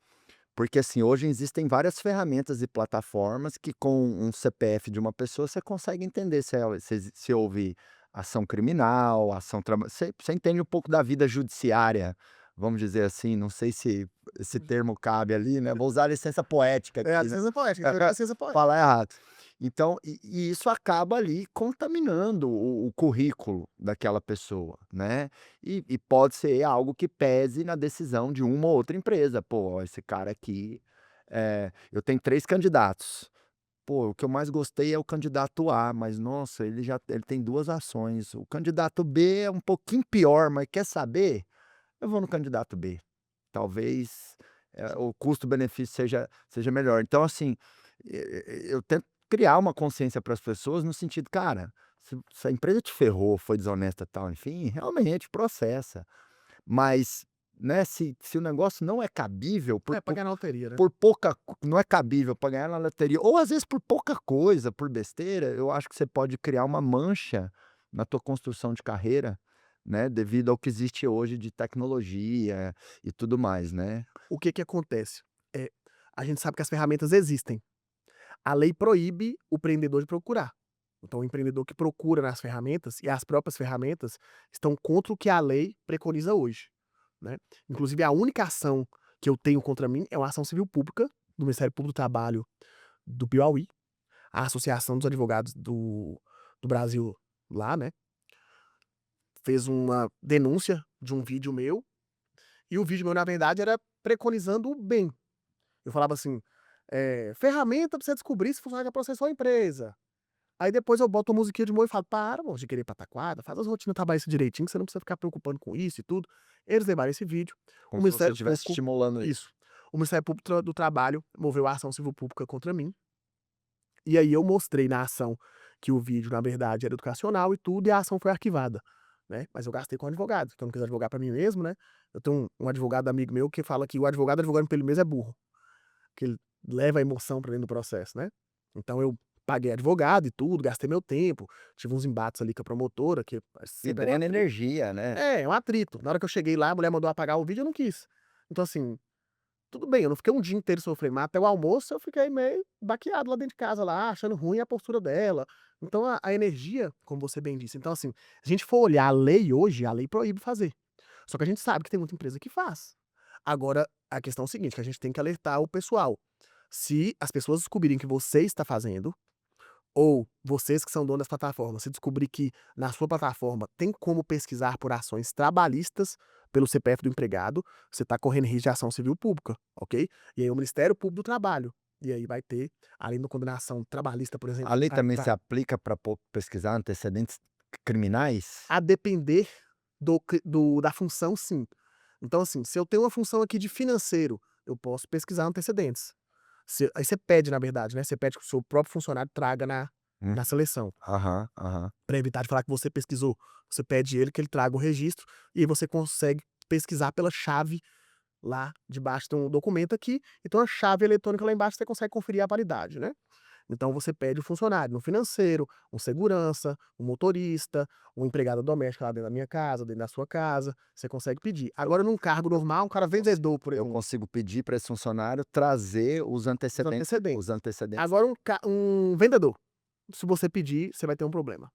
porque assim, hoje existem várias ferramentas e plataformas que com um CPF de uma pessoa você consegue entender se houve ação criminal, você entende um pouco da vida judiciária, vamos dizer assim, não sei se esse termo cabe ali, né? Vou usar a licença poética
É a
aqui, né?
licença poética, a licença poética.
Falar errado. Então, e isso acaba ali contaminando o currículo daquela pessoa, né? E pode ser algo que pese na decisão de uma ou outra empresa. Pô, esse cara aqui, eu tenho 3 candidatos. Pô, o que eu mais gostei é o candidato A, mas nossa, ele tem 2 ações. O candidato B é um pouquinho pior, mas quer saber? Eu vou no candidato B. Talvez, o custo-benefício seja melhor. Então, assim, eu tento criar uma consciência para as pessoas no sentido, cara, se a empresa te ferrou, foi desonesta, tal, enfim, realmente processa. Mas, né, se o negócio não é cabível
É, pra ganhar na loteria, né?
por pouca co não é cabível para ganhar na loteria, ou às vezes por pouca coisa, por besteira, eu acho que você pode criar uma mancha na tua construção de carreira, né, devido ao que existe hoje de tecnologia e tudo mais, né.
O que que acontece? É, a gente sabe que as ferramentas existem. A lei proíbe o empreendedor de procurar. Então, o empreendedor que procura nas ferramentas, e as próprias ferramentas, estão contra o que a lei preconiza hoje, né. Inclusive, a única ação que eu tenho contra mim é uma ação civil pública do Ministério Público do Trabalho do Piauí, a Associação dos Advogados do Brasil lá, né, fez uma denúncia de um vídeo meu, e o vídeo meu, na verdade, era preconizando o bem. Eu falava assim, ferramenta pra você descobrir se o funcionário já processou a empresa. Aí depois eu boto a musiquinha de humor e falo: "Para, moço, de querer pataquada, faz as rotinas trabalhistas direitinho que você não precisa ficar preocupando com isso e tudo". Eles levaram esse vídeo, o
Como se você
Ministério
estivesse
Público
estimulando isso.
isso. O Ministério Público do Trabalho moveu a ação civil pública contra mim, e aí eu mostrei na ação que o vídeo, na verdade, era educacional e tudo, e a ação foi arquivada, né. Mas eu gastei com advogado, porque eu não quis advogar pra mim mesmo, né. Eu tenho um advogado amigo meu que fala que o advogado advogando pra ele mesmo é burro, que ele leva a emoção pra dentro do processo, né. Então eu paguei advogado e tudo, gastei meu tempo, tive uns embates ali com a promotora, que
E
sempre é um
drena
atrito.
energia, né.
É um atrito. Na hora que eu cheguei lá, a mulher mandou apagar o vídeo, eu não quis. Então assim, tudo bem, eu não fiquei um dia inteiro sofrendo, mas até o almoço eu fiquei meio baqueado lá dentro de casa lá, achando ruim a postura dela. Então a energia, como você bem disse, então assim, se a gente for olhar a lei hoje, a lei proíbe fazer. Só que a gente sabe que tem muita empresa que faz. Agora, a questão é o seguinte, que a gente tem que alertar o pessoal. Se as pessoas descobrirem que você está fazendo, ou vocês que são donos das plataformas, se descobrir que na sua plataforma tem como pesquisar por ações trabalhistas pelo CPF do empregado, você está correndo risco de ação civil pública, ok? E aí o Ministério Público do Trabalho. E aí vai ter, além da condenação trabalhista, por exemplo,
A lei também se aplica para pesquisar antecedentes criminais?
a depender da função, sim. Então, assim, se eu tenho uma função aqui de financeiro, eu posso pesquisar antecedentes. Aí você pede, na verdade, né? Você pede que o seu próprio funcionário traga
Hum,
na seleção.
aham, aham.
Para evitar de falar que você pesquisou. Você pede ele que ele traga o registro, e aí você consegue pesquisar pela chave lá debaixo, tem um documento aqui, então a chave eletrônica lá embaixo você consegue conferir a validade, né. Então você pede o funcionário no financeiro, um segurança, um motorista, uma empregada doméstica lá dentro da minha casa, dentro da sua casa, você consegue pedir. Agora num cargo normal, um cara vendedor, por
Eu
exemplo,
consigo pedir para esse funcionário trazer os
os
antecedentes
antecedentes.
os antecedentes.
Agora um vendedor, se você pedir, você vai ter um problema.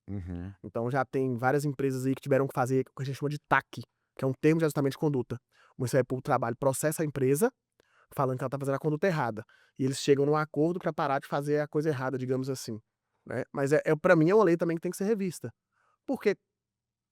Uhum.
Então já tem várias empresas aí que tiveram que fazer o que a gente chama de TAC, que é um termo de ajustamento de conduta. O Ministério Público do Trabalho processa a empresa, falando que ela está fazendo a conduta errada. E eles chegam num acordo para parar de fazer a coisa errada, digamos assim, né. Mas para mim é uma lei também que tem que ser revista. Porque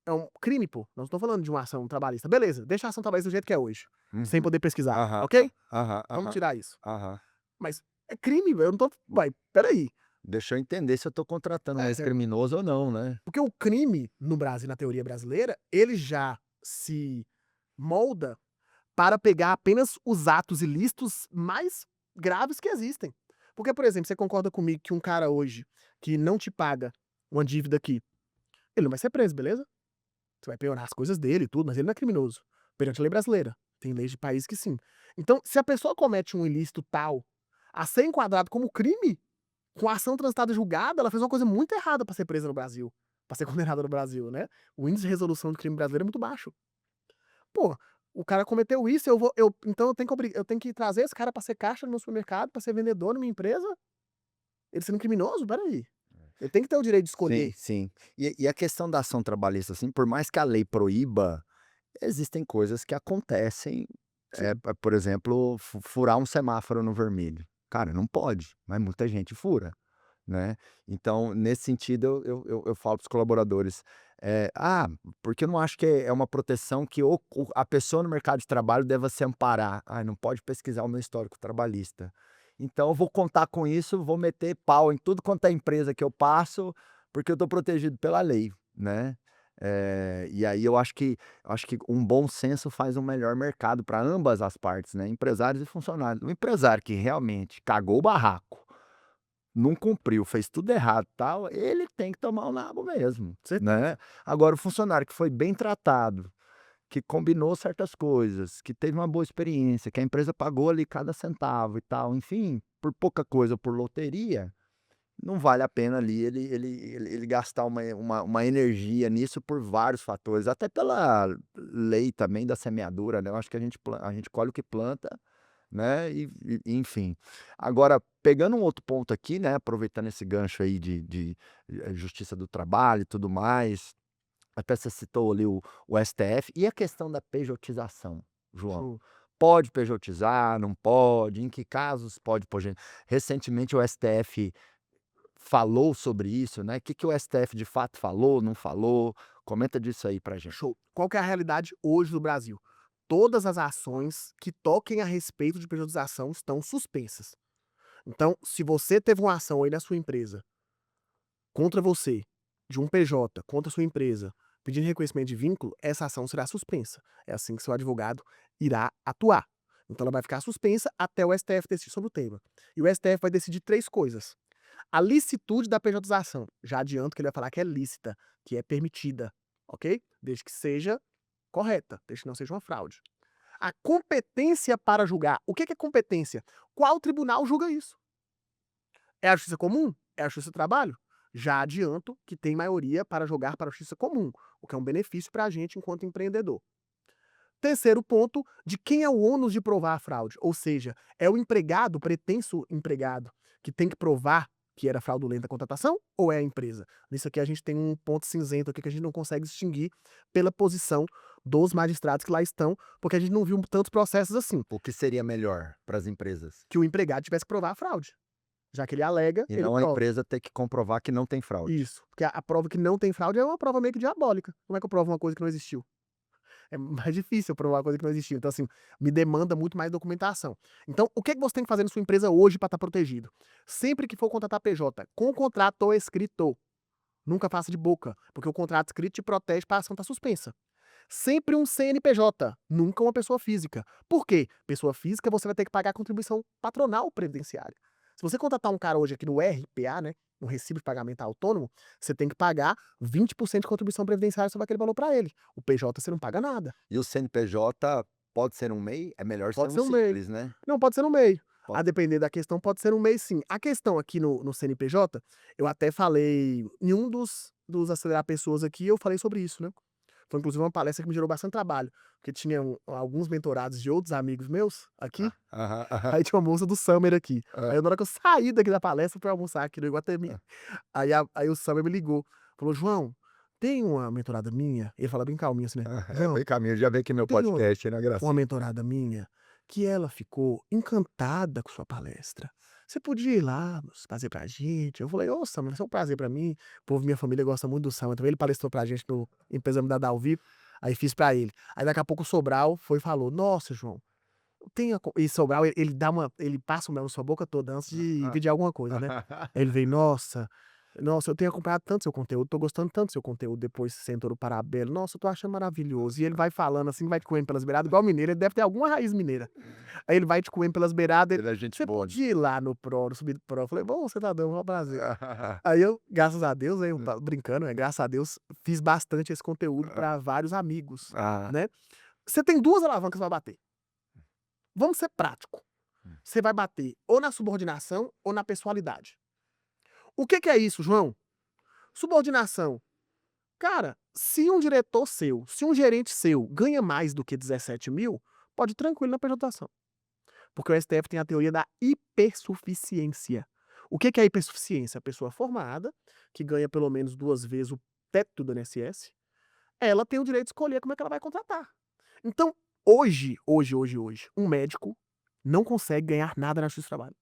é um crime, pô, nós não estamos falando de uma ação trabalhista. Beleza, deixa a ação trabalhista do jeito que é hoje, sem
Uhum.
poder pesquisar,
Aham,
ok?
aham,
Vamos
aham,
tirar isso.
aham.
Mas é crime, velho, eu não tô espera aí.
Deixa eu entender se eu tô contratando um ex-criminoso ou não, né.
Porque o crime no Brasil, na teoria brasileira, ele já se molda para pegar apenas os atos ilícitos mais graves que existem. Porque, por exemplo, você concorda comigo que um cara hoje que não te paga uma dívida aqui, ele não vai ser preso, beleza? Você vai piorar as coisas dele e tudo, mas ele não é criminoso perante a lei brasileira. Tem leis de país que sim. Então, se a pessoa comete um ilícito tal a ser enquadrado como crime, com a ação transitada e julgada, ela fez uma coisa muito errada pra ser presa no Brasil, pra ser condenada no Brasil, né. O índice de resolução de crime brasileiro é muito baixo. Pô, o cara cometeu isso, então eu tenho que trazer esse cara pra ser caixa no meu supermercado, pra ser vendedor na minha empresa? Ele sendo criminoso? Espera aí. Ele tem que ter o direito de
Sim,
escolher.
sim. E a questão da ação trabalhista, assim, por mais que a lei proíba, existem coisas que acontecem,
Sim.
por exemplo, furar um semáforo no vermelho. Cara, não pode, mas muita gente fura, né. Então, nesse sentido, eu falo para os colaboradores, porque eu não acho que é uma proteção que a pessoa no mercado de trabalho deva se amparar. "Ai, não pode pesquisar o meu histórico trabalhista". Então eu vou contar com isso, vou meter pau em tudo quanto é empresa que eu passo, porque eu estou protegido pela lei, né. E aí eu acho que um bom senso faz um melhor mercado para ambas as partes, né, empresários e funcionários. O empresário que realmente cagou o barraco, não cumpriu, fez tudo errado, tal, ele tem que tomar o nabo mesmo,
Você
né. Agora o funcionário que foi bem tratado, que combinou certas coisas, que teve uma boa experiência, que a empresa pagou ali cada centavo e tal, enfim, por pouca coisa, por loteria, não vale a pena ali ele gastar uma energia nisso por vários fatores, até pela lei também da semeadura, né, eu acho que a gente colhe o que planta, né, e enfim. Agora, pegando um outro ponto aqui, né, aproveitando esse gancho aí de justiça do trabalho e tudo mais, até você citou ali o STF, e a questão da pejotização, João?
show.
Pode pejotizar, não pode? Em que casos pode recentemente o STF falou sobre isso, né, que o STF de fato falou, não falou? Comenta disso aí pra gente.
Show. Qual que é a realidade hoje do Brasil? Todas as ações que toquem a respeito de privatização estão suspensas. Então, se você teve uma ação aí na sua empresa, contra você, de um PJ, contra a sua empresa, pedindo reconhecimento de vínculo, essa ação será suspensa. É assim que seu advogado irá atuar. Então ela vai ficar suspensa até o STF decidir sobre o tema. E o STF vai decidir 3 coisas. A licitude da pejotização. Já adianto que ele vai falar que é lícita, que é permitida, ok? Desde que seja correta, desde que não seja uma fraude. A competência para julgar. O que é competência? Qual tribunal julga isso? É a justiça comum? É a justiça do trabalho? Já adianto que tem maioria para julgar para a justiça comum, o que é um benefício para a gente enquanto empreendedor. Terceiro ponto, de quem é o ônus de provar a fraude? Ou seja, é o empregado, o pretenso empregado, que tem que provar que era fraudulenta a contratação ou é a empresa? Nisso aqui a gente tem um ponto cinzento aqui que a gente não consegue distinguir pela posição dos magistrados que lá estão, porque a gente não viu tantos processos assim,
O que seria melhor para as empresas?
que o empregado tivesse que provar a fraude. Já que ele alega,
E
ele
não a
prova.
empresa ter que comprovar que não tem fraude.
Isso, porque a prova que não tem fraude é uma prova meio que diabólica. Como é que eu provo uma coisa que não existiu? É mais difícil eu provar uma coisa que não existiu. Então, assim, me demanda muito mais documentação. Então, o que é que você tem que fazer na sua empresa hoje para estar protegido? Sempre que for contratar PJ, com o contrato escrito, nunca faça de boca, porque o contrato escrito te protege para a ação estar suspensa. Sempre um CNPJ, nunca uma pessoa física. Por quê? Pessoa física, você vai ter que pagar a contribuição patronal previdenciária. Se você contratar um cara hoje aqui no RPA, né, no Recibo de Pagamento Autônomo, você tem que pagar 20% de contribuição previdenciária sobre aquele valor para ele. O PJ você não paga nada.
E o CNPJ pode ser um MEI? É melhor ser
Pode
um
ser um MEI.
simples, né?
Não, pode ser no meio.
Pode.
A depender da questão, pode ser no meio sim. A questão aqui no CNPJ, eu até falei em um dos Acelerar Pessoas aqui, eu falei sobre isso, né? Foi inclusive uma palestra que me gerou bastante trabalho, porque tinha alguns mentorados de outros amigos meus aqui,
Aham, aham.
aí tinha uma moça do Summer aqui.
Ah.
Aí na hora que eu saí daqui da palestra, fui almoçar aqui no Iguatemi. Aí o Summer me ligou, falou: "João, tem uma mentorada minha", ele fala bem calminho assim, né: "João,
Vem caminho, já vem aqui meu
tem
podcast, né, Graça?
uma mentorada minha que ela ficou encantada com sua palestra. Você podia ir lá fazer pra gente?" Eu falei: "Ô, Summer, vai ser um prazer pra mim." O povo, minha família gosta muito do Summer também. Ele palestrou pra gente no Empresa Me Dá ao Vivo, aí fiz pra ele. Aí daqui a pouco o Sobral foi e falou: "Nossa, João, tem a co", e Sobral ele passa o mel na sua boca toda antes de pedir alguma coisa, né. Aí ele veio: Nossa, eu tenho acompanhado tanto seu conteúdo, tô gostando tanto do seu conteúdo depois que você entrou no Parabelo. Nossa, eu tô achando maravilhoso." E ele vai falando assim, vai te comendo pelas beiradas, igual mineiro, ele deve ter alguma raiz mineira. Aí ele vai te comendo pelas beiradas,
Ele é gente
"Você
boa.
podia ir lá no Pro, no Subido Pro." Eu falei: "Bom, você tá dando, é um prazer." Aí eu, graças a Deus, aí eu brincando, né, graças a Deus, fiz bastante esse conteúdo pra vários amigos,
Ah,
né. Você tem 2 alavancas pra bater. Vamos ser prático. Você vai bater ou na subordinação ou na pessoalidade. O que é isso, João? Subordinação. Cara, se um diretor seu, se um gerente seu ganha mais do que 17.000, pode ir tranquilo na pejotização. Porque o STF tem a teoria da hipersuficiência. O que é hipersuficiência? A pessoa formada, que ganha pelo menos 2 vezes o teto do INSS, ela tem o direito de escolher como é que ela vai contratar. Então, hoje, um médico não consegue ganhar nada na Justiça do Trabalho.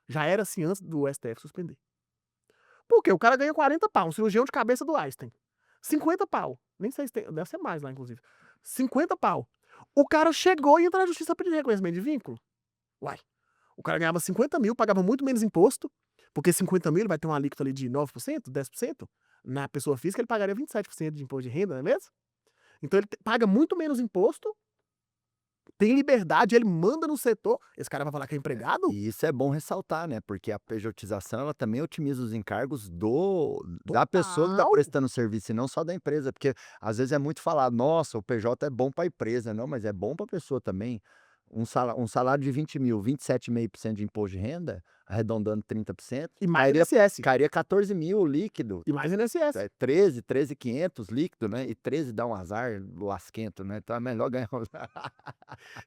Já era assim antes do STF suspender. Por quê? O cara ganha 40 pau, um cirurgião de cabeça do Einstein. 50 pau. Nem sei se tem, deve ser mais lá, inclusive. 50 pau. O cara chegou e entrou na justiça pedir reconhecimento de vínculo. Uai. O cara ganhava 50.000, pagava muito menos imposto, porque 50.000 ele vai ter uma alíquota ali de 9%, 10%. Na pessoa física ele pagaria 27% de imposto de renda, não é mesmo? Então ele paga muito menos imposto, tem liberdade, ele manda no setor. Esse cara vai falar que é empregado?
e isso é bom ressaltar, né, porque a pejotização, ela também otimiza os encargos da pessoa que está
Total.
prestando serviço e não só da empresa, porque às vezes é muito falado: "Nossa, o PJ é bom para a empresa", não, mas é bom para a pessoa também. Um salário de 20.000, 27,5% de imposto de renda, arredondando 30%,
E mais INSS.
cairia 14.000 líquido.
E mais INSS.
É 13.500 líquido, né, e 13 dá um azar lasquento, né, então é melhor ganhar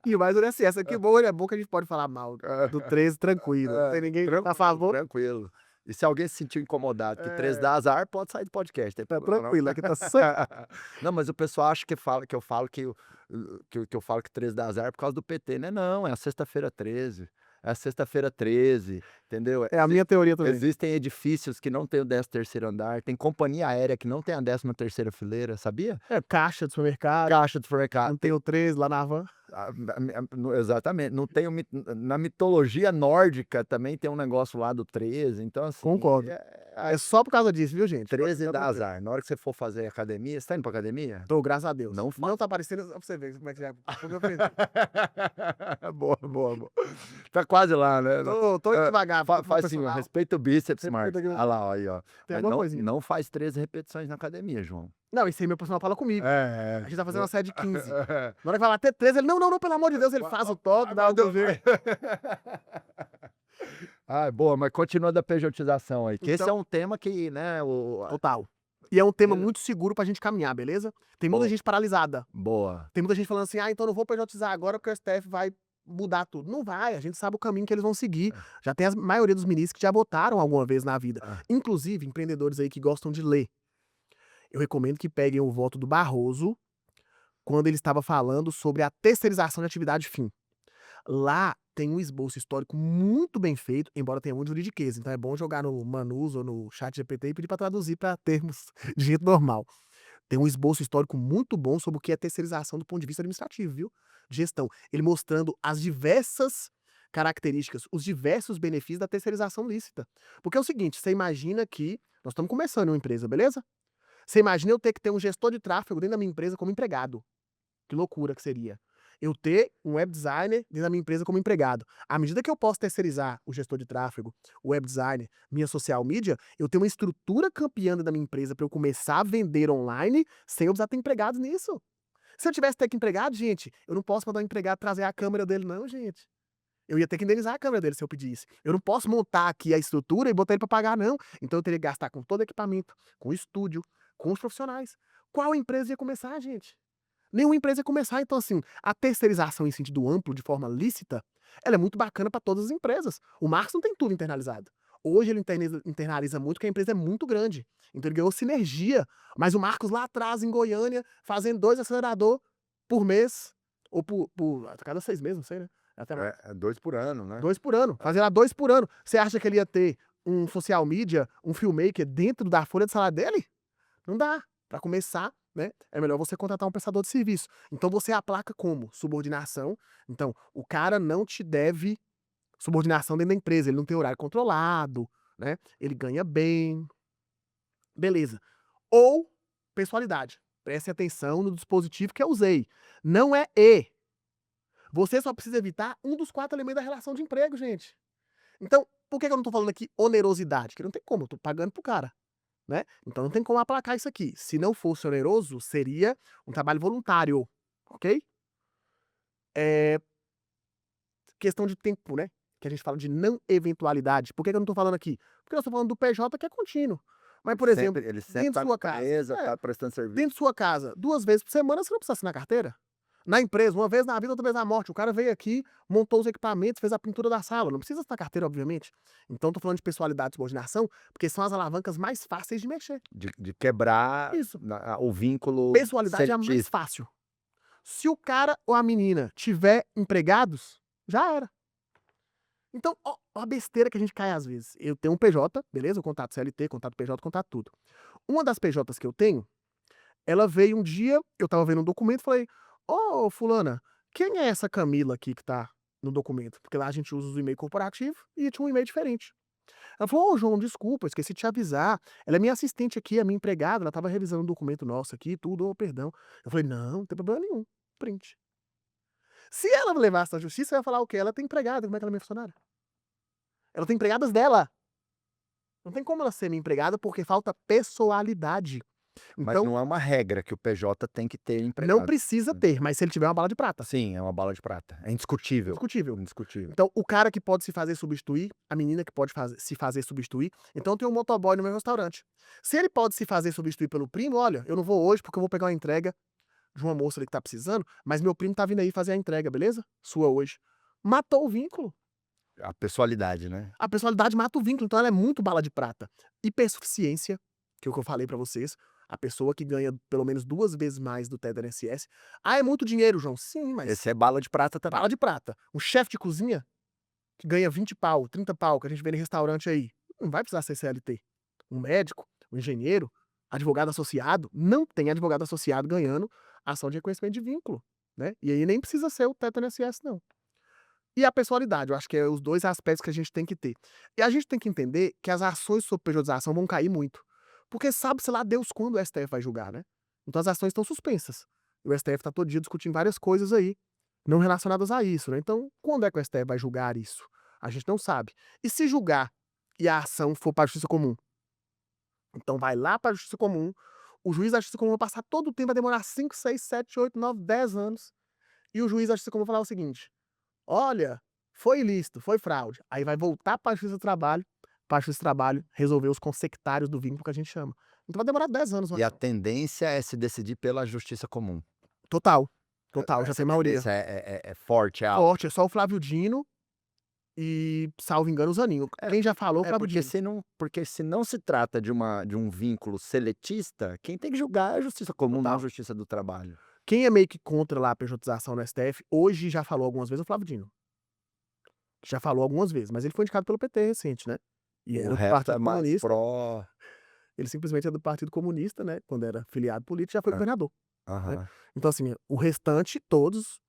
E mais o INSS. Que bom, é bom que a gente pode falar mal do 13 tranquilo. Não tem ninguém a favor.
tranquilo. E se alguém se sentiu incomodado que 13
É.
dá azar, pode sair do podcast, tem
Tá
problema não.
tranquilo, aqui tá sempre.
Não, mas o pessoal acha que eu falo que eu falo que 13 dá azar por causa do PT, né, não, é a sexta-feira 13, é a sexta-feira 13, entendeu?
É a minha teoria também.
Existem edifícios que não têm o 13º andar, tem companhia aérea que não tem a 13ª fileira, sabia?
É, caixa do supermercado,
Caixa do supermercado.
não tem o 13 lá na van.
Exatamente, não tem na mitologia nórdica também tem um negócio lá do 13, então assim,
Concordo. É só por causa disso, viu, gente?
13
Fica
dá
tranquilo.
azar. Na hora que você for fazer academia, você tá indo pra academia?
Tô, graças a Deus.
Não
Não tá aparecendo, só pra você ver como é que já foi meu presente.
Boa, boa, boa. Tá quase lá, né?
Tô indo devagar, tô com
Faz assim, ó,
personal.
respeita o bíceps,
Respeita
Marcos.
aqui,
Olha lá, ó, aí, ó.
tem
Mas
alguma
não,
coisinha.
não faz 13 repetições na academia, João.
Não, esse aí meu personal fala comigo.
É,
A gente tá fazendo uma série de 15.
é.
Na hora que vai lá até 13, ele, não, pelo amor de Deus, ele faz o toque, dá o jeito.
Ah, boa, mas continua da pejotização aí, que esse é
Então,
um tema que, né,
total. E é um tema
Ele-
muito seguro pra gente caminhar, beleza? Tem muita
Boa.
gente paralisada.
Boa.
Tem muita gente falando assim, então não vou pejotizar agora porque o STF vai mudar tudo. Não vai, a gente sabe o caminho que eles vão seguir. Já tem a maioria dos ministros que já votaram alguma vez na vida.
Ah.
Inclusive, empreendedores aí que gostam de ler. Eu recomendo que peguem o voto do Barroso quando ele estava falando sobre a terceirização de atividade fim. Lá tem um esboço histórico muito bem feito, embora tenha muito juridiquês. Então é bom jogar no Manus ou no ChatGPT e pedir para traduzir para termos de jeito normal. Tem um esboço histórico muito bom sobre o que é terceirização do ponto de vista administrativo, viu? De gestão. Ele mostrando as diversas características, os diversos benefícios da terceirização lícita. Porque é o seguinte, você imagina que nós estamos começando uma empresa, beleza? Você imagina eu ter que ter um gestor de tráfego dentro da minha empresa como empregado. Que loucura que seria. Eu ter um web designer dentro da minha empresa como empregado. À medida que eu posso terceirizar o gestor de tráfego, o web designer, minha social media, eu tenho uma estrutura campeã dentro da minha empresa para eu começar a vender online sem eu precisar ter empregados nisso. Se eu tivesse que ter empregado, gente, eu não posso mandar o empregado trazer a câmera dele, não, gente. Eu ia ter que indenizar a câmera dele se eu pedisse. Eu não posso montar aqui a estrutura e botar ele para pagar, não. Então eu teria que gastar com todo equipamento, com o estúdio, com os profissionais. Qual empresa ia começar, gente? Nenhuma empresa ia começar. Então, assim, a terceirização em sentido amplo, de forma lícita, ela é muito bacana para todas as empresas. O Marcos não tem tudo internalizado. Hoje ele internaliza muito porque a empresa é muito grande. Então ele ganhou sinergia. Mas o Marcos lá atrás, em Goiânia, fazendo 2 acelerador por mês, ou a cada 6 meses, não sei, né? Até mais.
É 2 por ano, né?
2 por ano. Fazendo lá 2 por ano. Você acha que ele ia ter um social media, um filmmaker dentro da folha de salário dele? Não dá. Para começar, né, é melhor você contratar um prestador de serviço. Então você aplaca como? Subordinação. Então, o cara não te deve subordinação dentro da empresa, ele não tem horário controlado, né? Ele ganha bem. Beleza. Ou pessoalidade. Preste atenção no dispositivo que eu usei. Não é e. Você só precisa evitar um dos 4 elementos da relação de emprego, gente. Então, por que eu não tô falando aqui onerosidade? Porque não tem como, eu tô pagando pro cara. Né? Então não tem como aplacar isso aqui. Se não fosse oneroso, seria um trabalho voluntário, ok? Questão de tempo, né? Que a gente fala de não eventualidade. Por que eu não estou falando aqui? Porque eu estou falando do PJ que é contínuo. Mas, por exemplo,
Ele sempre
dentro
tá
de
na
sua casa,
empresa, tá prestando serviço.
dentro de sua casa, 2 vezes por semana, você não precisa assinar carteira. Na empresa, uma vez na vida, outra vez na morte. O cara veio aqui, montou os equipamentos, fez a pintura da sala. Não precisa assinar carteira, obviamente. Então, estou falando de pessoalidade e subordinação, porque são as alavancas mais fáceis de mexer.
De quebrar
Isso.
o vínculo
Pessoalidade é a mais
CLT.
fácil. Se o cara ou a menina tiver empregados, já era. Então, ó a besteira que a gente cai às vezes. Eu tenho um PJ, beleza? Eu contato CLT, contato PJ, contato tudo. Uma das PJs que eu tenho, ela veio um dia, eu tava vendo um documento e falei: "Ô, fulana, quem é essa Camila aqui que tá no documento?" Porque lá a gente usa o e-mail corporativo e tinha um e-mail diferente. Ela falou: "Ô, João, desculpa, esqueci de te avisar. Ela é minha assistente aqui, é minha empregada, ela tava revisando um documento nosso aqui, tudo, ô, perdão." Eu falei: "Não tem problema nenhum, print." Se ela me levasse na justiça, eu ia falar o quê? Ela tem empregada, como é que ela é minha funcionária? Ela tem empregadas dela. Não tem como ela ser minha empregada porque falta pessoalidade.
Mas
Então,
não é uma regra que o PJ tem que ter
não
empregado.
precisa ter, mas se ele tiver uma bala de prata.
Sim, é uma bala de prata. É indiscutível.
Indiscutível.
Indiscutível.
Então, o cara que pode se fazer substituir, a menina que pode se fazer substituir. Então, tem um motoboy no meu restaurante. Se ele pode se fazer substituir pelo primo, olha, eu não vou hoje porque eu vou pegar uma entrega de uma moça ali que tá precisando, mas meu primo tá vindo aí fazer a entrega, beleza? Sua hoje. Matou o vínculo.
A pessoalidade, né?
A personalidade mata o vínculo, então ela é muito bala de prata. Hipersuficiência, que é o que eu falei pra vocês, a pessoa que ganha pelo menos 2 vezes mais do teto do INSS. Ah, é muito dinheiro, João. Sim, mas
Esse é bala de prata também.
bala de prata. Um chefe de cozinha que ganha 20 pau, 30 pau, que a gente vê em restaurante aí, não vai precisar ser CLT. Um médico, um engenheiro, advogado associado, não tem advogado associado ganhando ação de reconhecimento de vínculo, né? E aí nem precisa ser o teto do INSS, não. E a pessoalidade, eu acho que é os 2 aspectos que a gente tem que ter. E a gente tem que entender que as ações sobre pejotização vão cair muito, porque sabe-se lá Deus quando o STF vai julgar, né. Então as ações estão suspensas. O STF está todo dia discutindo várias coisas aí, não relacionadas a isso, né. Então, quando é que o STF vai julgar isso? A gente não sabe. E se julgar e a ação for para a justiça comum? Então vai lá para a justiça comum, o juiz da justiça comum vai passar todo o tempo, vai demorar 5, 6, 7, 8, 9, 10 anos, e o juiz da justiça comum vai falar o seguinte: "Olha, foi ilícito, foi fraude". Aí vai voltar para a justiça do trabalho, para a justiça do trabalho resolver os consectários do vínculo que a gente chama. Então vai demorar 10 anos uma
E a
ação.
tendência é se decidir pela justiça comum.
Total, total, já
Essa
tem maioria.
tendência é forte, é alta.
Forte, é só o Flávio Dino e, salvo engano, o Zanin. Quem já falou, o
É
Flávio
porque
Dino.
se não se trata de um vínculo seletista, quem tem que julgar é a justiça comum, não a
Total.
justiça do trabalho.
Quem é meio que contra lá a pejotização no STF, hoje já falou algumas vezes, é o Flávio Dino. Já falou algumas vezes, mas ele foi indicado pelo PT recente, né. E
O
era do
resto é
Partido
mais
Comunista.
pró.
Ele simplesmente é do Partido Comunista, né, quando era filiado político, já foi governador, né.
Aham.
Então assim, o restante todos,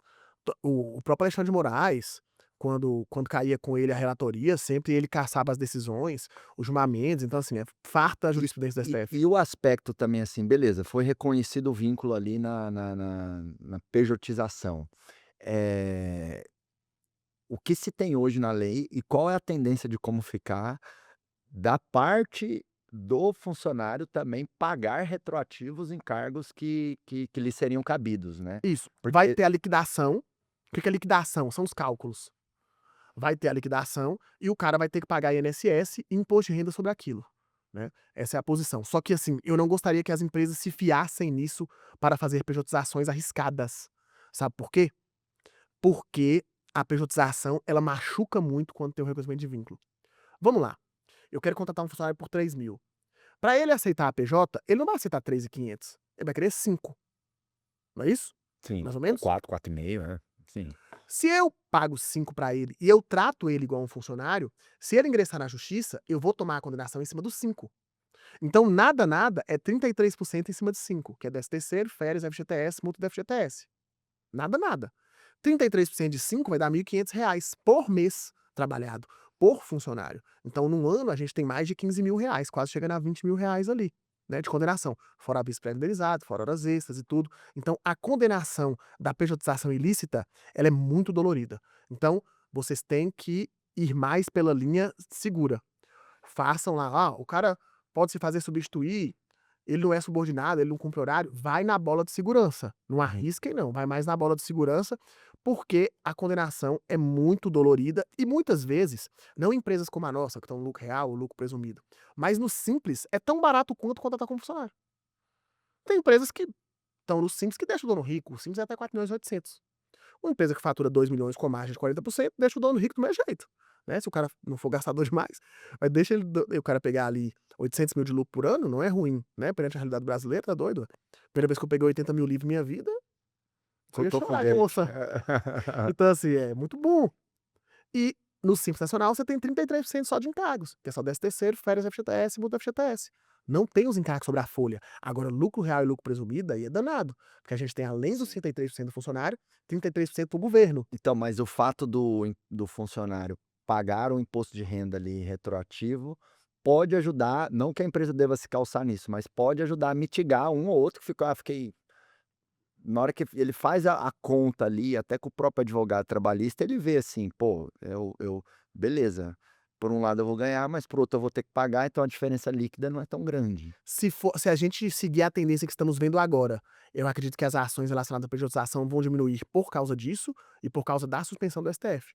o próprio Alexandre de Moraes, quando caía com ele a relatoria, sempre ele caçava as decisões, o Gilmar Mendes, então assim, é farta a
E
jurisprudência do
e
STF.
e o aspecto também, assim, beleza, foi reconhecido o vínculo ali na pejotização. Eh, o que se tem hoje na lei e qual é a tendência de como ficar da parte do funcionário também pagar retroativos em cargos que lhe seriam cabidos, né.
Isso, vai
Porque
ter a liquidação. O que que é liquidação? São os cálculos. Vai ter a liquidação e o cara vai ter que pagar INSS e imposto de renda sobre aquilo, né. Essa é a posição. Só que assim, eu não gostaria que as empresas se fiassem nisso para fazer pejotizações arriscadas. Sabe por quê? Porque a pejotização, ela machuca muito quando tem o reconhecimento de vínculo. Vamos lá, eu quero contratar um funcionário por 3.000. Para ele aceitar a PJ, ele não vai aceitar 3.500, ele vai querer 5, não é isso?
sim,
Mais ou
ou
menos?
4, 4,5, é, sim.
Se eu pago 5 para ele e eu trato ele igual um funcionário, se ele ingressar na justiça, eu vou tomar a condenação em cima dos 5. Então nada, nada é 33% em cima de 5, que é 13º, férias, FGTS, multa do FGTS. Nada, nada. 33% de 5 vai dar R$ 1.500 por mês trabalhado, por funcionário. Então, num ano, a gente tem mais de R$ 15.000, quase chegando a R$ 20.000 ali, né, de condenação. Fora aviso pré-indenizado, fora horas extras e tudo. Então, a condenação da pejotização ilícita, ela é muito dolorida. Então, vocês têm que ir mais pela linha segura. Façam lá, o cara pode se fazer substituir, ele não é subordinado, ele não cumpre horário, vai na bola de segurança. Não
Uhum.
arrisquem não, vai mais na bola de segurança, porque a condenação é muito dolorida e muitas vezes, não em empresas como a nossa, que estão no lucro real ou lucro presumido, mas no simples é tão barato quanto contratar como funcionário. Tem empresas que estão no simples que deixam o dono rico, o simples é até 4.800.000. Uma empresa que fatura 2 milhões com margem de 40%, deixa o dono rico do mesmo jeito, né, se o cara não for gastador demais, mas deixa o cara pegar ali 800.000 de lucro por ano, não é ruim, né, perante a realidade brasileira, tá doido? Primeira vez que eu peguei 80.000 livre em minha vida, eu ia
Contou com
chorar de
dente.
emoção. Então assim, é muito bom. E no Simples Nacional você tem 33% só de encargos, que é só 13º, férias, FGTS, multa FGTS. Não tem os encargos sobre a folha. Agora, lucro real e lucro presumido, aí é danado. Porque a gente tem, além dos
Sim.
33% do funcionário, 33% do governo.
Então, mas o fato do funcionário pagar o imposto de renda ali retroativo, pode ajudar, não que a empresa deva se calçar nisso, mas pode ajudar a mitigar um ou outro que ficou: fiquei na hora que ele faz a conta ali, até com o próprio advogado trabalhista, ele vê assim: "Pô, eu beleza, por um lado eu vou ganhar, mas por outro eu vou ter que pagar, então a diferença líquida não é tão grande".
Se a gente seguir a tendência que estamos vendo agora, eu acredito que as ações relacionadas à pejotização vão diminuir por causa disso e por causa da suspensão do STF.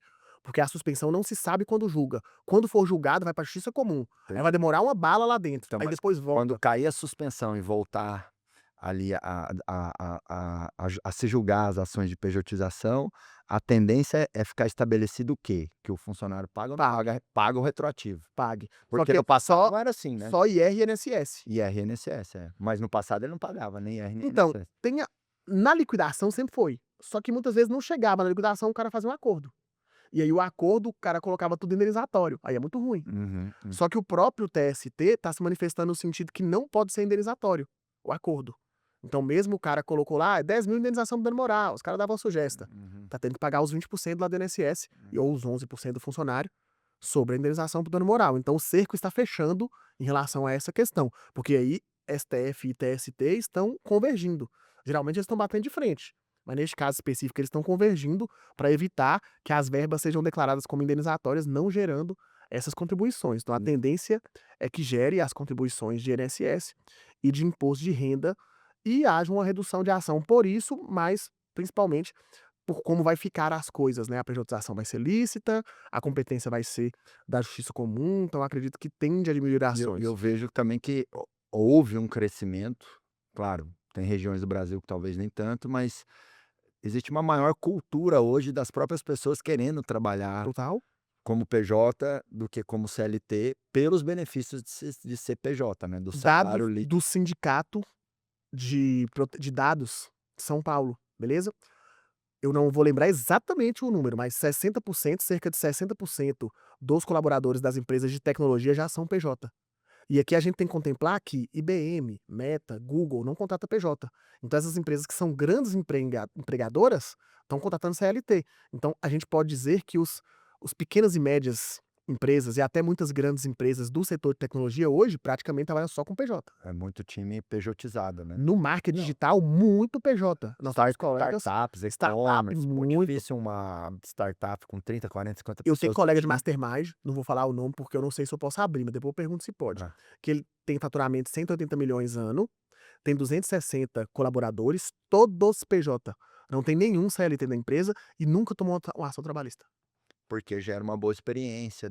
Porque a suspensão não se sabe quando julga. Quando for julgado, vai para a justiça comum. Aí vai demorar uma bala lá dentro.
Então,
Aí
mas
depois
quando
volta.
cair a suspensão e voltar ali a se julgar as ações de pejotização, a tendência é ficar estabelecido o quê? Que o funcionário paga ou não
Pague,
paga? Paga o retroativo.
pague. Só
Porque
que
no passado
só,
não era assim, né.
só IR e INSS.
IR e INSS, é. Mas no passado ele não pagava nem IR nem
Então,
INSS.
na liquidação sempre foi. Só que muitas vezes não chegava na liquidação, o cara fazia um acordo. E aí o acordo, o cara colocava tudo indenizatório. Aí é muito ruim.
Uhum,
Só que o próprio TST está se manifestando no sentido que não pode ser indenizatório, o acordo. Então mesmo o cara colocou lá 10 mil indenização por dano moral, os caras davam a sugestão.
Uhum.
Tá tendo que pagar os 20% lá do INSS ou os 11% do funcionário sobre a indenização por dano moral. Então o cerco está fechando em relação a essa questão, porque aí STF e TST estão convergindo. Geralmente eles estão batendo de frente, mas neste caso específico eles estão convergindo para evitar que as verbas sejam declaradas como indenizatórias, não gerando essas contribuições. Então a tendência é que gere as contribuições de INSS e de imposto de renda e haja uma redução de ação por isso, mas principalmente por como vai ficar as coisas, né? A pejotização vai ser lícita, a competência vai ser da justiça comum, então acredito que tende a diminuir
E eu
ações.
vejo também que houve um crescimento, claro, tem regiões do Brasil que talvez nem tanto, mas existe uma maior cultura hoje das próprias pessoas querendo trabalhar
Total.
como PJ do que como CLT, pelos benefícios de ser PJ, né, do
Dados
salário líquido.
do Sindicato de Dados de São Paulo, beleza? Eu não vou lembrar exatamente o número, mas 60%, cerca de 60% dos colaboradores das empresas de tecnologia já são PJ. E aqui a gente tem que contemplar que IBM, Meta, Google não contrata PJ. Então essas empresas que são grandes empregadoras estão contratando CLT. Então a gente pode dizer que os pequenas e médias empresas e até muitas grandes empresas do setor de tecnologia hoje praticamente trabalham só com PJ.
É muito time pejotizado, né.
No marketing
Não.
digital, muito PJ. Nós temos colegas,
Startups,
startup
e-commerce, muito
muito.
difícil uma startup com 30, 40, 50
Eu tenho
pessoas no
colega de
time.
mastermind, não vou falar o nome porque eu não sei se eu posso abrir, mas depois eu pergunto se pode.
Ah,
Que ele tem faturamento de 180 milhões ano, tem 260 colaboradores, todos PJ. Não tem nenhum CLT da empresa e nunca tomou uma ação trabalhista.
porque gera uma boa experiência,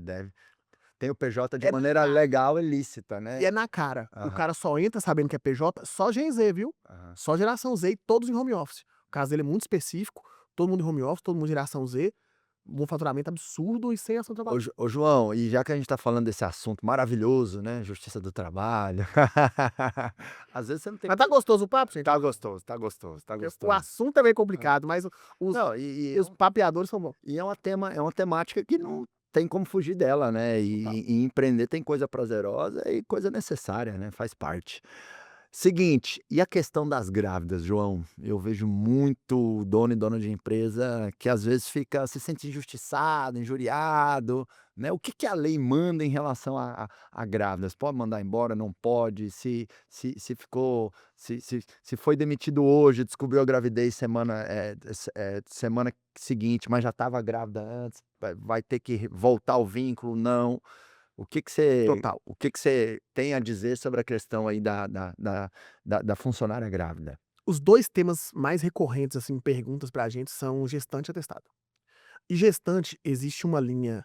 tem o PJ de
É
maneira legal e lícita,
E
né.
é na cara. O
Aham,
cara só entra sabendo que é PJ, só Gen Z, viu?
aham.
Só geração Z e todos em home office. O caso dele é muito específico, todo mundo em home office, todo mundo geração Z, um faturamento absurdo e sem ação trabalhista.
Ô João, e já que a gente tá falando desse assunto maravilhoso, né, justiça do trabalho, às vezes você não tem
Mas tá gostoso o papo, gente?
tá gostoso, tá gostoso, tá
Porque o
gostoso.
assunto é meio complicado, mas os,
Não,
os papeadores são bons.
é uma temática que não tem como fugir dela, né,
Total.
e empreender tem coisa prazerosa e coisa necessária, né, faz parte. Seguinte, e a questão das grávidas, João? Eu vejo muito dono e dona de empresa que às vezes fica se sente injustiçado, injuriado, né. O que que a lei manda em relação a grávidas? Pode mandar embora, não pode? Se ficou se foi demitido hoje, descobriu a gravidez semana seguinte, mas já estava grávida antes, vai ter que voltar o vínculo, não?
Total.
O que que você tem a dizer sobre a questão aí da funcionária grávida?
Os 2 temas mais recorrentes, assim, em perguntas pra gente são gestante e atestado. E gestante, existe uma linha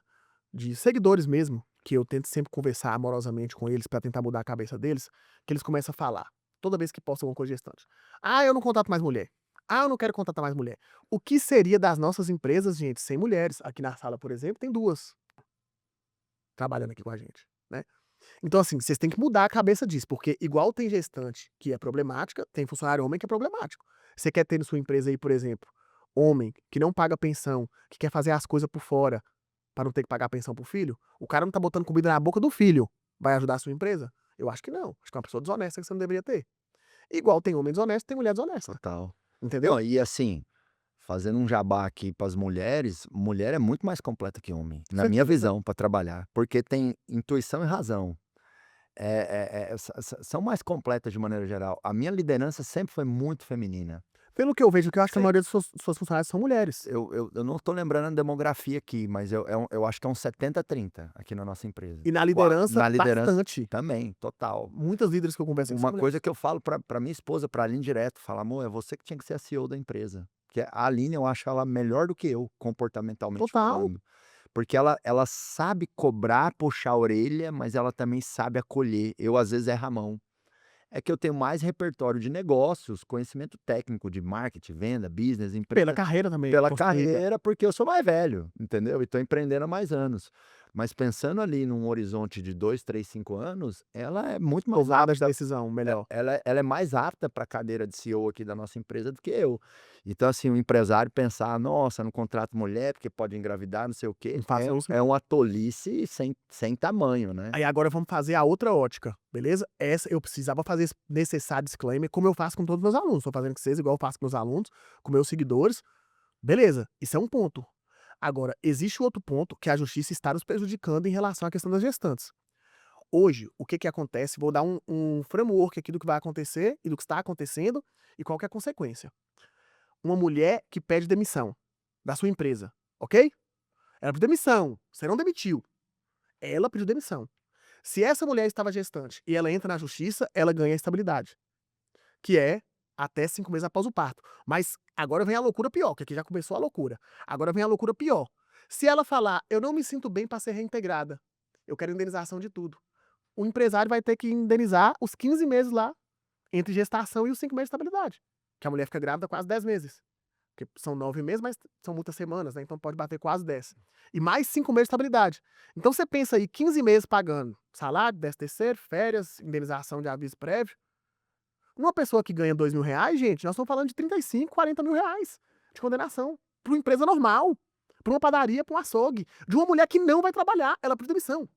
de seguidores mesmo, que eu tento sempre conversar amorosamente com eles pra tentar mudar a cabeça deles, que eles começam a falar, toda vez que postam alguma coisa de gestante: "Ah, eu não contrato mais mulher. Ah, eu não quero contratar mais mulher". O que seria das nossas empresas, gente, sem mulheres? Aqui na sala, por exemplo, tem 2 trabalhando aqui com a gente, né. Então, assim, vocês têm que mudar a cabeça disso, porque igual tem gestante que é problemática, tem funcionário homem que é problemático. Você quer ter na sua empresa aí, por exemplo, homem que não paga pensão, que quer fazer as coisas por fora para não ter que pagar pensão pro filho, o cara não tá botando comida na boca do filho. Vai ajudar a sua empresa? Eu acho que não. Acho que é uma pessoa desonesta que você não deveria ter. Igual tem homem desonesto, tem mulher desonesta.
Total.
Entendeu?
Não, e assim, fazendo um jabá aqui para as mulheres, mulher é muito mais completa que homem, na minha
Certeza.
visão, para trabalhar, porque tem intuição e razão. São mais completas de maneira geral. A minha liderança sempre foi muito feminina.
Pelo que eu vejo, que eu acho que a
Se
maioria dos suas funcionários são mulheres.
eu não estou lembrando a demografia aqui, mas eu acho que é uns 70-30 aqui na nossa empresa.
E na
Qua
liderança,
na liderança
bastante.
também, total.
Muitas líderes que eu converso aqui são
Uma
mulheres.
coisa que eu falo pra minha esposa, pra Aline direto, falo: "Amor, é você que tinha que ser a CEO da empresa", porque a Aline eu acho ela melhor do que eu, comportamentalmente
Total.
falando, porque ela sabe cobrar, puxar a orelha, mas ela também sabe acolher. Eu, às vezes, erro a mão. É que eu tenho mais repertório de negócios, conhecimento técnico de marketing, venda, business,
Pela
empresa,
carreira também,
pela
construída.
carreira, porque eu sou mais velho, entendeu? E tô empreendendo há mais anos. mas pensando ali num horizonte de 2, 3, 5 anos, ela é muito mais
Tomada de
apta.
decisão, melhor.
Ela é mais apta para a cadeira de CEO aqui da nossa empresa do que eu. Então, assim, o empresário pensar: "Nossa, não contrato mulher, porque pode engravidar, não sei o quê",
Não faça
é
uso.
é uma tolice sem tamanho, né.
Aí agora vamos fazer a outra ótica, beleza? Essa eu precisava fazer esse necessário disclaimer, como eu faço com todos os meus alunos. Tô fazendo com vocês igual eu faço com meus alunos, com meus seguidores. Beleza, isso é um ponto. Agora, existe o outro ponto que a justiça está nos prejudicando em relação à questão das gestantes. Hoje, o que que acontece? Vou dar um framework aqui do que vai acontecer e do que está acontecendo e qual que é a consequência. Uma mulher que pede demissão da sua empresa, ok? Ela pediu demissão, você não demitiu. Ela pediu demissão. Se essa mulher estava gestante e ela entra na justiça, ela ganha estabilidade, que é até 5 meses após o parto. Mas agora vem a loucura pior, que aqui já começou a loucura. Agora vem a loucura pior. Se ela falar: "Eu não me sinto bem para ser reintegrada, eu quero indenização de tudo", o empresário vai ter que indenizar os 15 meses lá, entre gestação e os 5 meses de estabilidade, que a mulher fica grávida quase 10 meses. Porque são 9 meses, mas são muitas semanas, né, então pode bater quase 10. E mais 5 meses de estabilidade. Então você pensa aí 15 meses pagando salário, 13º, férias, indenização de aviso prévio. Uma pessoa que ganha R$ 2.000, gente, nós estamos falando de 35, R$ 40.000 de condenação. Para uma empresa normal, para uma padaria, para um açougue, de uma mulher que não vai trabalhar, ela pediu demissão.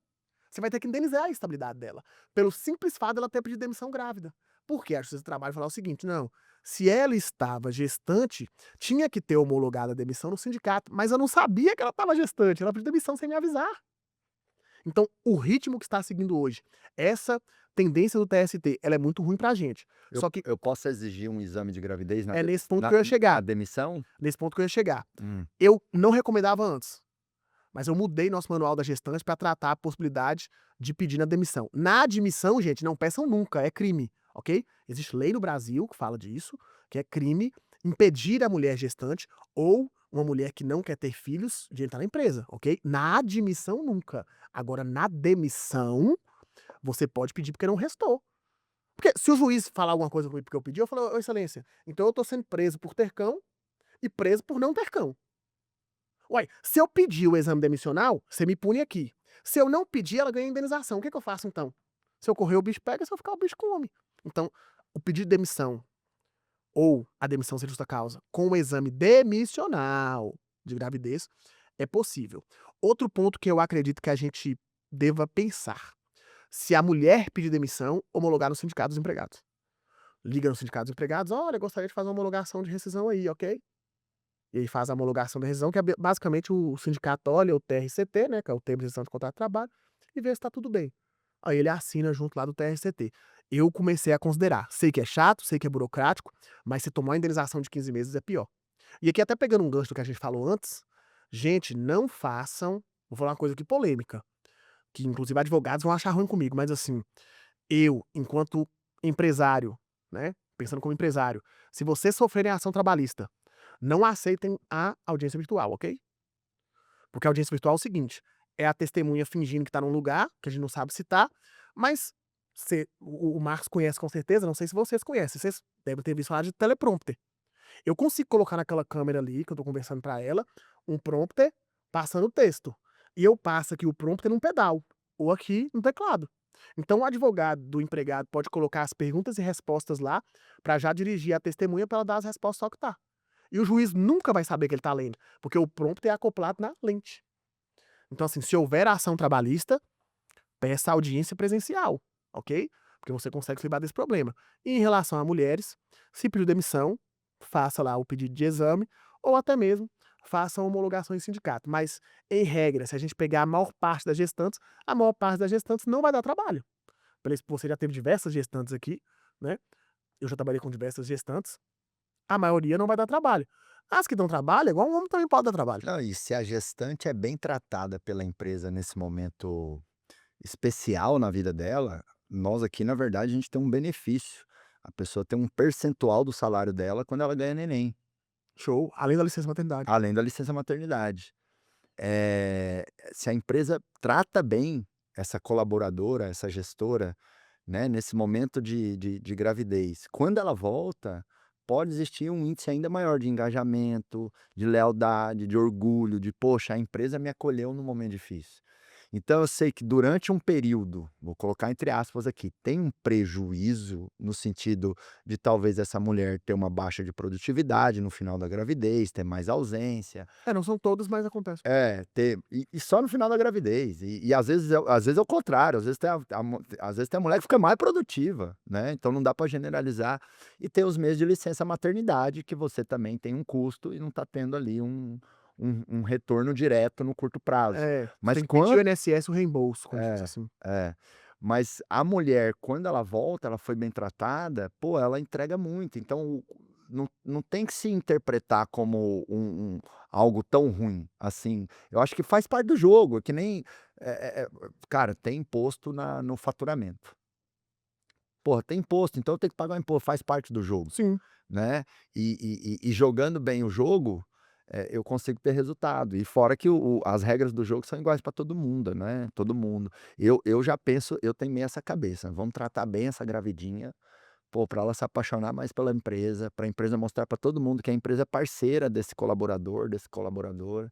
Você vai ter que indenizar a estabilidade dela, pelo simples fato dela ter pedido demissão grávida. Por quê? A Justiça do Trabalho falou o seguinte: não, se ela estava gestante, tinha que ter homologado a demissão no sindicato, mas eu não sabia que ela estava gestante, ela pediu demissão sem me avisar. Então, o ritmo que está seguindo hoje, essa tendência do TST, ela é muito ruim pra gente.
Eu
Só que
eu posso exigir um exame de gravidez
é nesse ponto que eu ia
na
chegar,
demissão?
nesse ponto que eu ia chegar.
Hum.
Eu não recomendava antes, mas eu mudei nosso manual da gestante para tratar a possibilidade de pedir na demissão. Na admissão, gente, não peçam nunca, é crime, ok? Existe lei no Brasil que fala disso, que é crime impedir a mulher gestante ou uma mulher que não quer ter filhos de entrar na empresa, ok? Na admissão, nunca. Agora, na demissão, você pode pedir porque não restou. Porque se o juiz falar alguma coisa porque eu pedi, eu falo: "Ô, excelência, então eu tô sendo preso por ter cão e preso por não ter cão". Uai, se eu pedir o exame demissional, você me pune aqui. Se eu não pedir, ela ganha indenização. O que que eu faço então? Se eu correr, o bicho pega, se eu ficar, o bicho come. Então, o pedido de demissão ou a demissão sem justa causa com o exame demissional de gravidez é possível. Outro ponto que eu acredito que a gente deva pensar: se a mulher pedir demissão, homologar no sindicato dos empregados. Liga no sindicato dos empregados: "Olha, gostaria de fazer uma homologação de rescisão aí, ok?". E aí faz a homologação da rescisão, que é basicamente o sindicato olha o TRCT, né, que é o termo de rescisão de contrato de trabalho, e vê se tá tudo bem. Aí ele assina junto lá do TRCT. Eu comecei a considerar, sei que é chato, sei que é burocrático, mas se tomar uma indenização de 15 meses é pior. E aqui até pegando um gancho do que a gente falou antes, gente, não façam, vou falar uma coisa aqui polêmica, que inclusive advogados vão achar ruim comigo, mas assim, eu, enquanto empresário, né, pensando como empresário, se vocês sofrerem ação trabalhista, não aceitem a audiência virtual, ok? Porque a audiência virtual é o seguinte: é a testemunha fingindo que tá num lugar, que a gente não sabe se tá, mas o Marcos conhece com certeza, não sei se vocês conhecem, vocês devem ter visto falar de teleprompter. Eu consigo colocar naquela câmera ali, que eu tô conversando pra ela, um prompter passando o texto. E eu passo aqui o prompter num pedal, ou aqui no teclado. Então o advogado do empregado pode colocar as perguntas e respostas lá, pra já dirigir a testemunha pra ela dar as respostas só que tá. E o juiz nunca vai saber que ele tá lendo, porque o prompter é acoplado na lente. Então, assim, se houver ação trabalhista, peça audiência presencial, ok? Porque você consegue se livrar desse problema. E em relação a mulheres, se pediu demissão, faça lá o pedido de exame, ou até mesmo faça a homologação em sindicato. Mas, em regra, se a gente pegar a maior parte das gestantes, a maior parte das gestantes não vai dar trabalho. Você já teve diversas gestantes aqui, né? Eu já trabalhei com diversas gestantes. A maioria não vai dar trabalho. As que dão trabalho, igual um homem também pode dar trabalho.
Não, e se a gestante é bem tratada pela empresa nesse momento especial na vida dela, nós aqui, na verdade, a gente tem um benefício. A pessoa tem um percentual do salário dela quando ela ganha neném,
Show. Além da licença maternidade.
além da licença maternidade. Se a empresa trata bem essa colaboradora, essa gestora, né, nesse momento de gravidez, quando ela volta, pode existir um índice ainda maior de engajamento, de lealdade, de orgulho, de: "Poxa, a empresa me acolheu num momento difícil". Então eu sei que durante um período, vou colocar entre aspas aqui, tem um prejuízo no sentido de talvez essa mulher ter uma baixa de produtividade no final da gravidez, ter mais ausência,
É, não são todas, mas acontece.
ter e só no final da gravidez, e às vezes é o contrário, às vezes tem às vezes tem a mulher que fica mais produtiva, né, então não dá para generalizar. E tem os meses de licença maternidade que você também tem um custo e não está tendo ali um retorno direto no curto prazo.
É, você
Mas
tem que pedir
quan
o INSS o reembolso, como se fosse
é,
assim.
é. Mas a mulher, quando ela volta, ela foi bem tratada, pô, ela entrega muito, então não tem que se interpretar como algo tão ruim, assim. Eu acho que faz parte do jogo, é que nem, cara, tem imposto no faturamento. Porra, tem imposto, então eu tenho que pagar o imposto, faz parte do jogo,
Sim.
né. E jogando bem o jogo, eu consigo ter resultado. E fora que as regras do jogo são iguais para todo mundo, né, todo mundo. Eu já penso, eu tenho meio essa cabeça, vamos tratar bem essa gravidinha, pô, para ela se apaixonar mais pela empresa, para a empresa mostrar para todo mundo que a empresa é parceira desse colaborador, desse colaborador.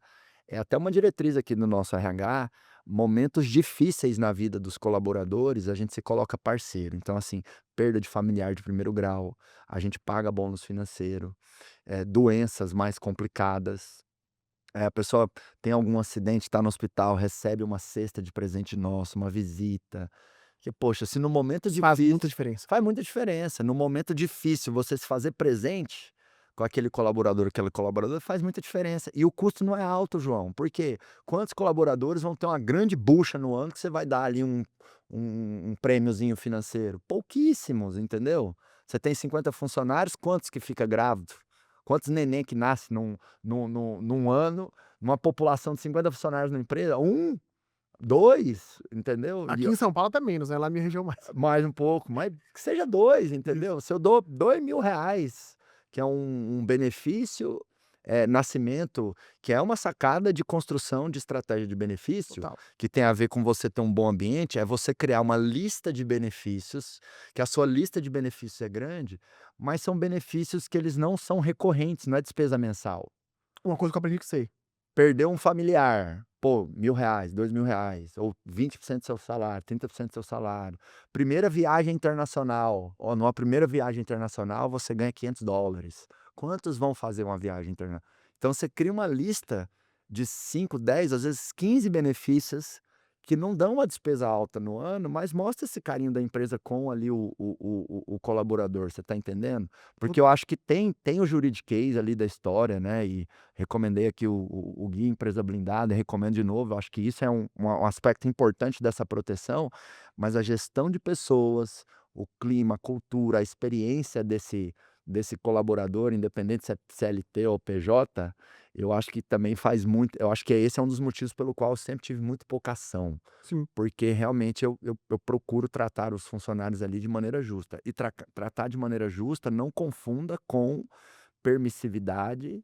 É até uma diretriz aqui no nosso RH, momentos difíceis na vida dos colaboradores, a gente se coloca parceiro. Então, assim, perda de familiar de primeiro grau, a gente paga bônus financeiro, doenças mais complicadas, a pessoa tem algum acidente, está no hospital, recebe uma cesta de presente nosso, uma visita, que poxa, se no momento
Isso faz
difícil
muita diferença.
faz muita diferença, no momento difícil você se fazer presente com aquele colaborador, aquela colaboradora, faz muita diferença. E o custo não é alto, João, porque quantos colaboradores vão ter uma grande bucha no ano que você vai dar ali um prêmiozinho financeiro? Pouquíssimos, entendeu? Você tem 50 funcionários, quantos que fica grávido? Quantos neném que nasce num ano, numa população de 50 funcionários na empresa? Um, 2, entendeu?
Aqui em São Paulo até menos, né, lá na minha região mais.
Mais um pouco, mas que seja 2,
Isso,
entendeu? Se eu dou R$ 2.000, que é um benefício, nascimento, que é uma sacada de construção de estratégia de benefício,
total.
que tem a ver com você ter um bom ambiente, é você criar uma lista de benefícios, que a sua lista de benefícios é grande, mas são benefícios que eles não são recorrentes, não é despesa mensal.
Uma coisa que eu aprendi com você.
Perdeu um familiar, pô, R$ 1.000, R$ 2.000, ou 20% do seu salário, 30% do seu salário. Primeira viagem internacional, ó, numa primeira viagem internacional você ganha $500. Quantos vão fazer uma viagem interna Então você cria uma lista de 5, 10, às vezes 15 benefícios que não dão uma despesa alta no ano, mas mostra esse carinho da empresa com ali o colaborador, você tá entendendo? Porque eu acho que tem o juridiquês ali da história, né, e recomendei aqui o Guia Empresa Blindada, e recomendo de novo, eu acho que isso é um aspecto importante dessa proteção, mas a gestão de pessoas, o clima, a cultura, a experiência desse colaborador, independente se é CLT ou PJ, eu acho que também faz muito, eu acho que esse é um dos motivos pelo qual eu sempre tive muito pouca ação,
Sim.
porque realmente eu procuro tratar os funcionários ali de maneira justa. E tratar de maneira justa não confunda com permissividade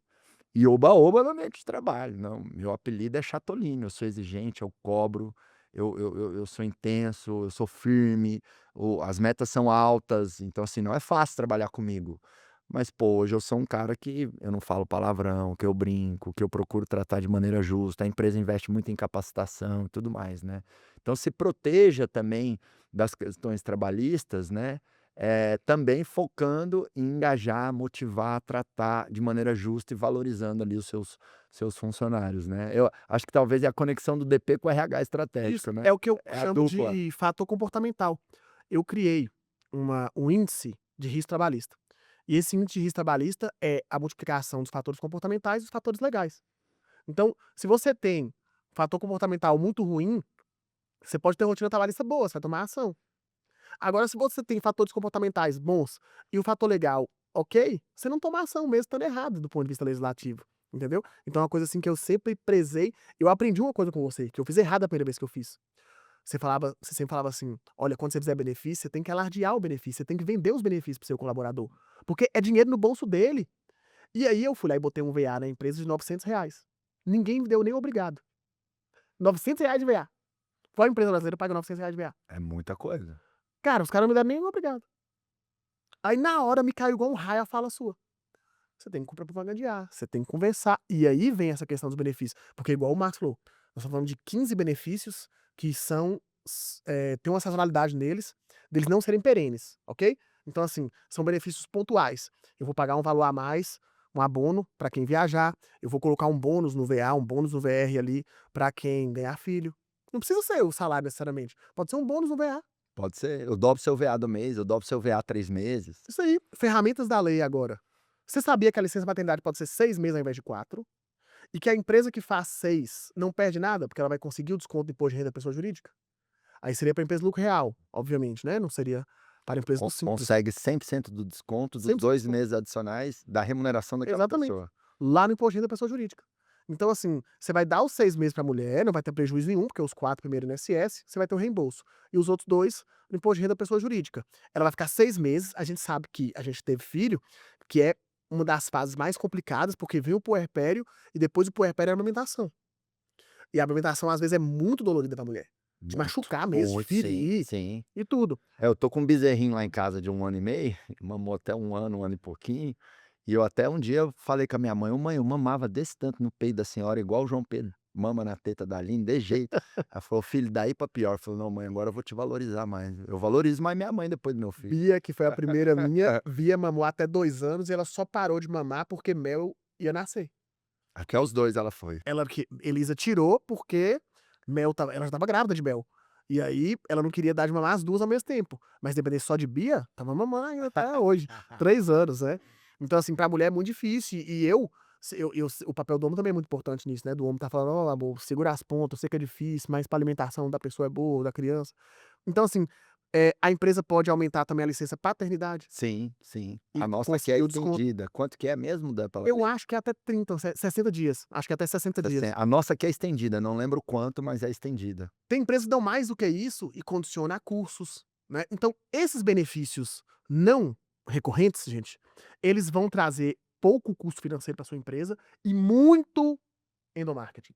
e oba-oba no ambiente de trabalho. Não, meu apelido é Chatolino, eu sou exigente, eu cobro, eu sou intenso, eu sou firme, as metas são altas, então assim, não é fácil trabalhar comigo. Mas pô, hoje eu sou um cara que eu não falo palavrão, que eu brinco, que eu procuro tratar de maneira justa, a empresa investe muito em capacitação e tudo mais, né. Então se proteja também das questões trabalhistas, né, também focando em engajar, motivar, tratar de maneira justa e valorizando ali os seus funcionários, né. Eu acho que talvez é a conexão do DP com o RH
Isso,
estratégico, né.
é o que eu
É a
chamo
dupla.
de fator comportamental. Eu criei um índice de risco trabalhista. E esse índice de risco trabalhista é a multiplicação dos fatores comportamentais e dos fatores legais. Então, se você tem fator comportamental muito ruim, você pode ter rotina trabalhista boa, você vai tomar ação. Agora, se você tem fatores comportamentais bons e o fator legal ok, você não toma ação mesmo estando errado do ponto de vista legislativo, entendeu? Então é uma coisa assim que eu sempre prezei. Eu aprendi uma coisa com você, que eu fiz errado a primeira vez que eu fiz. Você sempre falava assim: "Olha, quando você fizer benefício, você tem que alardear o benefício, você tem que vender os benefícios para o seu colaborador, porque é dinheiro no bolso dele". E aí eu fui lá e botei um VA na empresa de R$ 900. Ninguém me deu nem obrigado. R$ 900 de VA. Qual empresa brasileira paga R$ 900 de VA?
É muita coisa.
Cara, os caras não me deram nem obrigado. Aí na hora me caiu igual um raio a fala sua. Você tem que comprar propagandear, você tem que conversar. E aí vem essa questão dos benefícios. Porque igual o Marcos falou, nós estamos falando de 15 benefícios que são tem uma sazonalidade neles, deles não serem perenes, ok? Então, assim, são benefícios pontuais. Eu vou pagar um valor a mais, um abono para quem viajar, eu vou colocar um bônus no VA, um bônus no VR ali para quem ganhar filho. Não precisa ser o salário necessariamente, pode ser um bônus no VA.
Pode ser, eu dobro seu VA do mês, eu dobro seu VA 3 meses.
Isso aí, ferramentas da lei agora. Você sabia que a licença maternidade pode ser 6 meses ao invés de 4? E que a empresa que faz 6 não perde nada, porque ela vai conseguir o desconto do imposto de renda da pessoa jurídica? Aí seria para empresa de lucro real, obviamente, né, não seria para empresa do simples.
Consegue 100% do desconto dos
100%
2 meses adicionais da remuneração daquela
exatamente,
pessoa.
lá no imposto de renda da pessoa jurídica. Então, assim, você vai dar os 6 meses para a mulher, não vai ter prejuízo nenhum, porque os 4 primeiros no INSS, você vai ter o reembolso. E os outros 2 no imposto de renda da pessoa jurídica. Ela vai ficar 6 meses, a gente sabe que a gente teve filho, que é uma das fases mais complicadas, porque vem o puerpério e depois o puerpério é a amamentação. E a amamentação, às vezes, é muito dolorida pra mulher. De
Muito,
machucar mesmo, de
muito, sim,
ferir
sim.
e tudo.
Eu tô com um bezerrinho lá em casa de 1 ano e meio, mamou até 1 ano e pouquinho, e eu até um dia falei com a minha mãe: "Ô mãe, eu mamava desse tanto no peito da senhora igual o João Pedro, mama na teta da Aline de jeito". Ela falou: "Filho, daí pra pior". Eu falei: "Não mãe, agora eu vou te valorizar mais". Eu valorizo mais minha mãe depois do meu filho.
Bia, que foi a primeira minha, Bia mamou até 2 anos e ela só parou de mamar porque Mel ia nascer.
Até os 2 ela foi.
Ela que Elisa tirou porque ela já estava grávida de Mel. E aí ela não queria dar de mamar as 2 ao mesmo tempo, mas depender só de Bia, estava mamando ainda até hoje, 3 anos, né. Então, assim, pra mulher é muito difícil e o papel do homem também é muito importante nisso, né, do homem tá falando: "Ó amor, segura as pontas, eu sei que é difícil, mas pra alimentação da pessoa é boa, da criança". Então, assim, a empresa pode aumentar também a licença paternidade
Sim, sim.
e
A nossa aqui é
conseguir o desconto.
estendida. Quanto que é mesmo da pela
Eu
lei?
acho que é até 30, 60 dias, acho que é até 60 dias.
A nossa aqui é estendida, não lembro quanto, mas é estendida.
Tem empresas que dão mais do que isso e condiciona a cursos, né. Então, esses benefícios não recorrentes, gente, eles vão trazer pouco custo financeiro para sua empresa e muito endomarketing.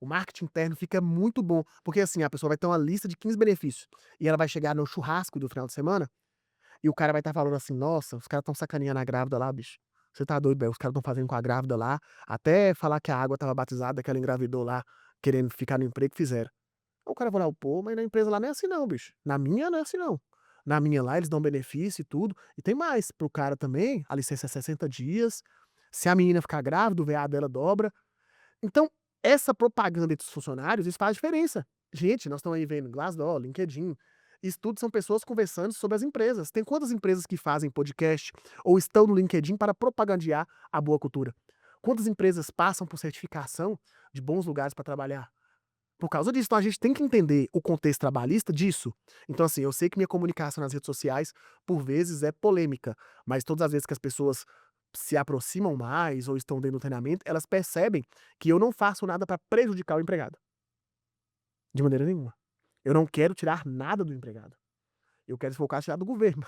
O marketing interno fica muito bom, porque, assim, a pessoa vai ter uma lista de 15 benefícios e ela vai chegar no churrasco do final de semana e o cara vai estar falando assim: "Nossa, os caras estão sacaneando a grávida lá, bicho. Você tá doido, velho, os caras estão fazendo com a grávida lá, até falar que a água estava batizada, que ela engravidou lá, querendo ficar no emprego, fizeram". Aí o cara vai lá: "Pô, mas na empresa lá não é assim não, bicho. Na minha não é assim não. Na minha lá eles dão benefício e tudo". E tem mais, para o cara também, a licença é 60 dias, se a menina ficar grávida, o VA dela dobra. Então, essa propaganda entre os funcionários, isso faz diferença. Gente, nós estamos aí vendo Glassdoor, LinkedIn, isso tudo são pessoas conversando sobre as empresas. Tem quantas empresas que fazem podcast ou estão no LinkedIn para propagandear a boa cultura? Quantas empresas passam por certificação de bons lugares para trabalhar? Por causa disso, então a gente tem que entender o contexto trabalhista disso. Então, assim, eu sei que minha comunicação nas redes sociais, por vezes, é polêmica, mas todas as vezes que as pessoas se aproximam mais ou estão dentro do treinamento, elas percebem que eu não faço nada para prejudicar o empregado. De maneira nenhuma. Eu não quero tirar nada do empregado. Eu quero, se for o caso, tirar do governo.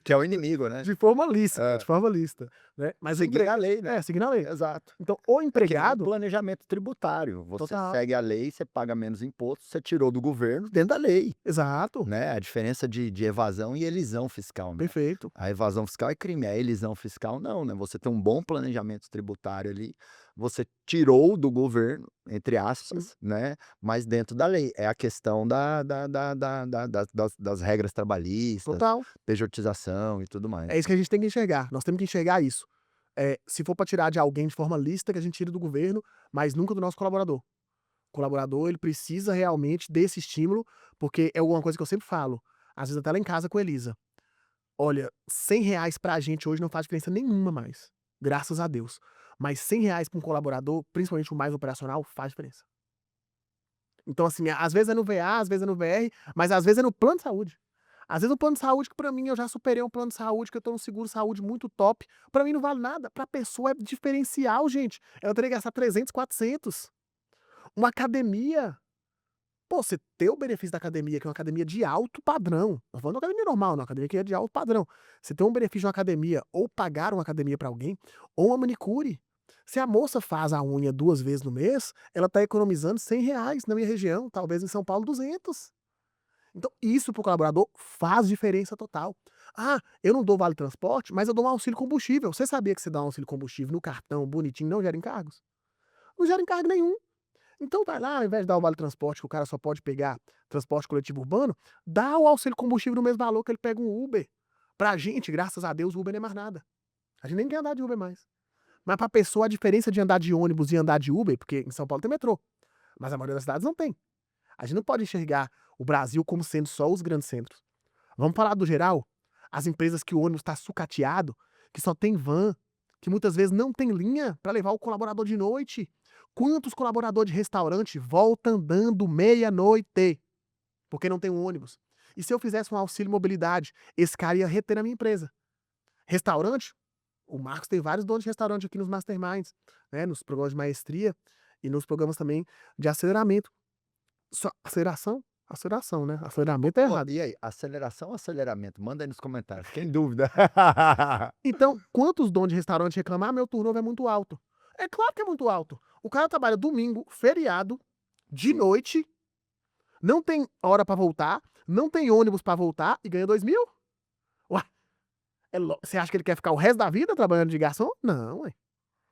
Que é o inimigo, né.
De forma lícita,
É.
de forma lícita, né. Mas o
Seguir a lei, né.
seguindo a lei.
Exato.
Então, o
É que nem o
empregado
planejamento tributário, você
total.
segue a lei, você paga menos imposto, você tirou do governo dentro da lei,
Exato.
né, a diferença de evasão e elisão fiscal, né.
Perfeito.
A evasão fiscal é crime, a elisão fiscal não, né, você tem um bom planejamento tributário ali, você tirou do governo, entre
Sim,
aspas, né, mas dentro da lei, é a questão das regras trabalhistas,
total.
pejotização e tudo mais.
É isso que a gente tem que enxergar, nós temos que enxergar isso. Se for para tirar de alguém de forma lícita, que a gente tire do governo, mas nunca do nosso colaborador. O colaborador, ele precisa realmente desse estímulo, porque é alguma coisa que eu sempre falo, às vezes até lá em casa com a Elisa: "Olha, R$ 100 pra gente hoje não faz diferença nenhuma mais, graças a Deus, mas R$ 100 para um colaborador, principalmente o mais operacional, faz diferença". Então, assim, às vezes é no VA, às vezes é no VR, mas às vezes é no plano de saúde. Às vezes o plano de saúde que pra mim eu já superei um plano de saúde, que eu tô num seguro saúde muito top, pra mim não vale nada, pra pessoa é diferencial, gente. Ela teria que gastar 300, 400. Uma academia, pô, você ter o benefício da academia, que é uma academia de alto padrão, não falando de uma academia normal não, academia que é de alto padrão. Você ter um benefício de uma academia, ou pagar uma academia pra alguém, ou uma manicure. Se a moça faz a unha 2 vezes no mês, ela tá economizando R$ 100 na minha região, talvez em São Paulo 200. Então isso para o colaborador faz diferença total. "Ah, eu não dou vale transporte, mas eu dou um auxílio combustível". Você sabia que você dá um auxílio combustível no cartão bonitinho não gera encargos? Não gera encargo nenhum. Então vai lá, ao invés de dar o vale transporte, que o cara só pode pegar transporte coletivo urbano, dá o auxílio combustível no mesmo valor que ele pega um Uber. Pra gente, graças a Deus, o Uber não é mais nada. A gente nem quer andar de Uber mais. Mas pra pessoa, a diferença de andar de ônibus e andar de Uber, porque em São Paulo tem metrô, mas a maioria das cidades não tem. A gente não pode enxergar o Brasil como sendo só os grandes centros. Vamos falar do geral? As empresas que o ônibus está sucateado, que só tem van, que muitas vezes não tem linha para levar o colaborador de noite. Quantos colaboradores de restaurante voltam andando meia-noite? Porque não tem um ônibus. E se eu fizesse um auxílio mobilidade, esse cara ia reter na minha empresa. Restaurante? O Marcos tem vários donos de restaurante aqui nos Masterminds, né, nos programas de maestria e nos programas também de aceleramento. Aceleração? Aceleração, né? Aceleramento é
Pô,
errado.
e aí, aceleração ou aceleramento? Manda aí nos comentários, fiquei em dúvida.
Então, quantos donos de restaurante reclamam, meu turnover é muito alto? É claro que é muito alto. O cara trabalha domingo, feriado, de noite, não tem hora pra voltar, não tem ônibus pra voltar e ganha 2.000? Ué, você acha que ele quer ficar o resto da vida trabalhando de garçom? Não, ué.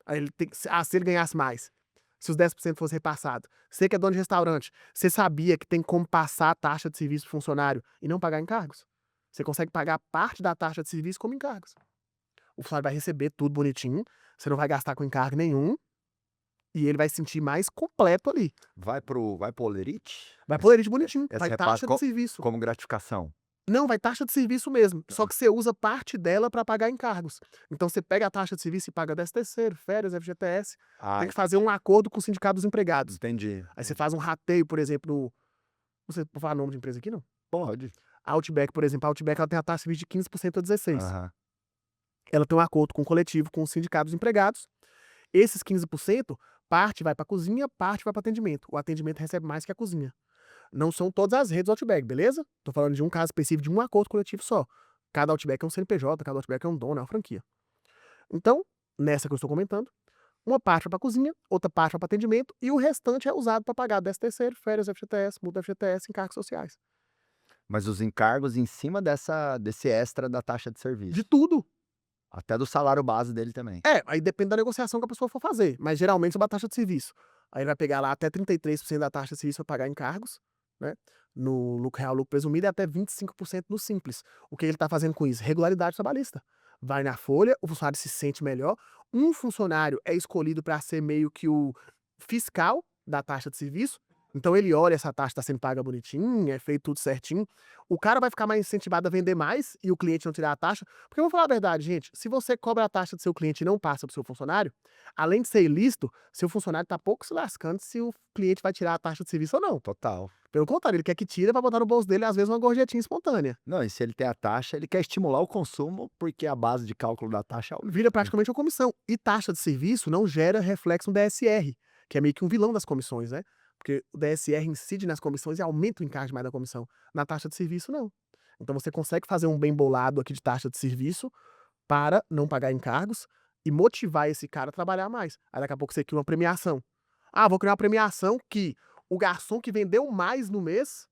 Aí ele tem, se ele ganhasse mais, se os 10% fosse repassado, você que é dono de restaurante, você sabia que tem como passar a taxa de serviço pro funcionário e não pagar encargos? Você consegue pagar parte da taxa de serviço como encargos. O funcionário vai receber tudo bonitinho, você não vai gastar com encargo nenhum, e ele vai se sentir mais completo ali.
Vai pro Olerite?
Vai pro Lerite bonitinho,
Esse
vai
repasse
taxa de serviço.
como gratificação.
Não, vai taxa de serviço mesmo, só que você usa parte dela para pagar encargos. Então você pega a taxa de serviço e paga 13º, férias, FGTS, tem que fazer um acordo com o sindicato dos empregados.
Entendi.
Aí você faz um rateio, por exemplo, no... Não sei, vou falar nome de empresa aqui, não?
Pode.
A Outback, por exemplo, a Outback ela tem a taxa de serviço de 15% a 16%.
Aham.
Ela tem um acordo com o coletivo, com o sindicato dos empregados. Esses 15%, parte vai para a cozinha, parte vai para atendimento. O atendimento recebe mais que a cozinha. Não são todas as redes Outback, beleza? Tô falando de um caso específico de um acordo coletivo só. Cada Outback é um CNPJ, cada Outback é um dono, é uma franquia. Então, nessa que eu estou comentando, uma parte vai para a cozinha, outra parte vai para atendimento e o restante é usado para pagar 13º, férias, FGTS, multa FGTS, encargos sociais.
Mas os encargos em cima desse extra da taxa de serviço.
De tudo.
Até do salário base dele também.
Aí depende da negociação que a pessoa for fazer, mas geralmente é uma taxa de serviço. Aí ele vai pegar lá até 33% da taxa de serviço para pagar encargos, né? No lucro real, lucro presumido, e até 25% no simples. O que ele está fazendo com isso? Regularidade trabalhista. Vai na folha, o funcionário se sente melhor. Um funcionário é escolhido para ser meio que o fiscal da taxa de serviço. Então ele olha, essa taxa está sendo paga bonitinho, é feito tudo certinho. O cara vai ficar mais incentivado a vender mais e o cliente não tirar a taxa. Porque eu vou falar a verdade, gente, se você cobra a taxa do seu cliente e não passa para o seu funcionário, além de ser ilícito, seu funcionário está pouco se lascando se o cliente vai tirar a taxa de serviço ou não.
Total.
Pelo contrário, ele quer que tire para botar no bolso dele, às vezes, uma gorjetinha espontânea.
Não, e se ele tem a taxa, ele quer estimular o consumo, porque a base de cálculo da taxa é o
Vira praticamente uma comissão. E taxa de serviço não gera reflexo no DSR, que é meio que um vilão das comissões, né? Porque o DSR incide nas comissões e aumenta o encargo mais da comissão. Na taxa de serviço, não. Então você consegue fazer um bem bolado aqui de taxa de serviço para não pagar encargos e motivar esse cara a trabalhar mais. Aí daqui a pouco você cria uma premiação. Ah, vou criar uma premiação que o garçom que vendeu mais no mês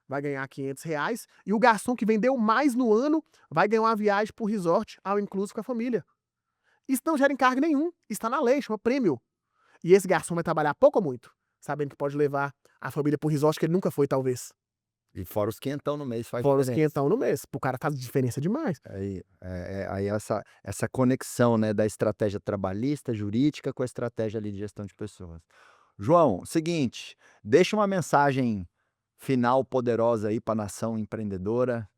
vai ganhar R$ 500 e o garçom que vendeu mais no ano vai ganhar uma viagem pro resort ao incluso com a família. Isso não gera encargo nenhum. Está na lei, chama prêmio. E esse garçom vai trabalhar pouco ou muito, sabendo que pode levar a família pro resort que ele nunca foi, talvez.
E fora os quentão no mês faz
Fora os
diferença.
500 no mês. Pro cara faz diferença demais.
Aí essa conexão, né, da estratégia trabalhista, jurídica, com a estratégia ali de gestão de pessoas. João, seguinte, deixa uma mensagem final poderosa aí para a nação empreendedora,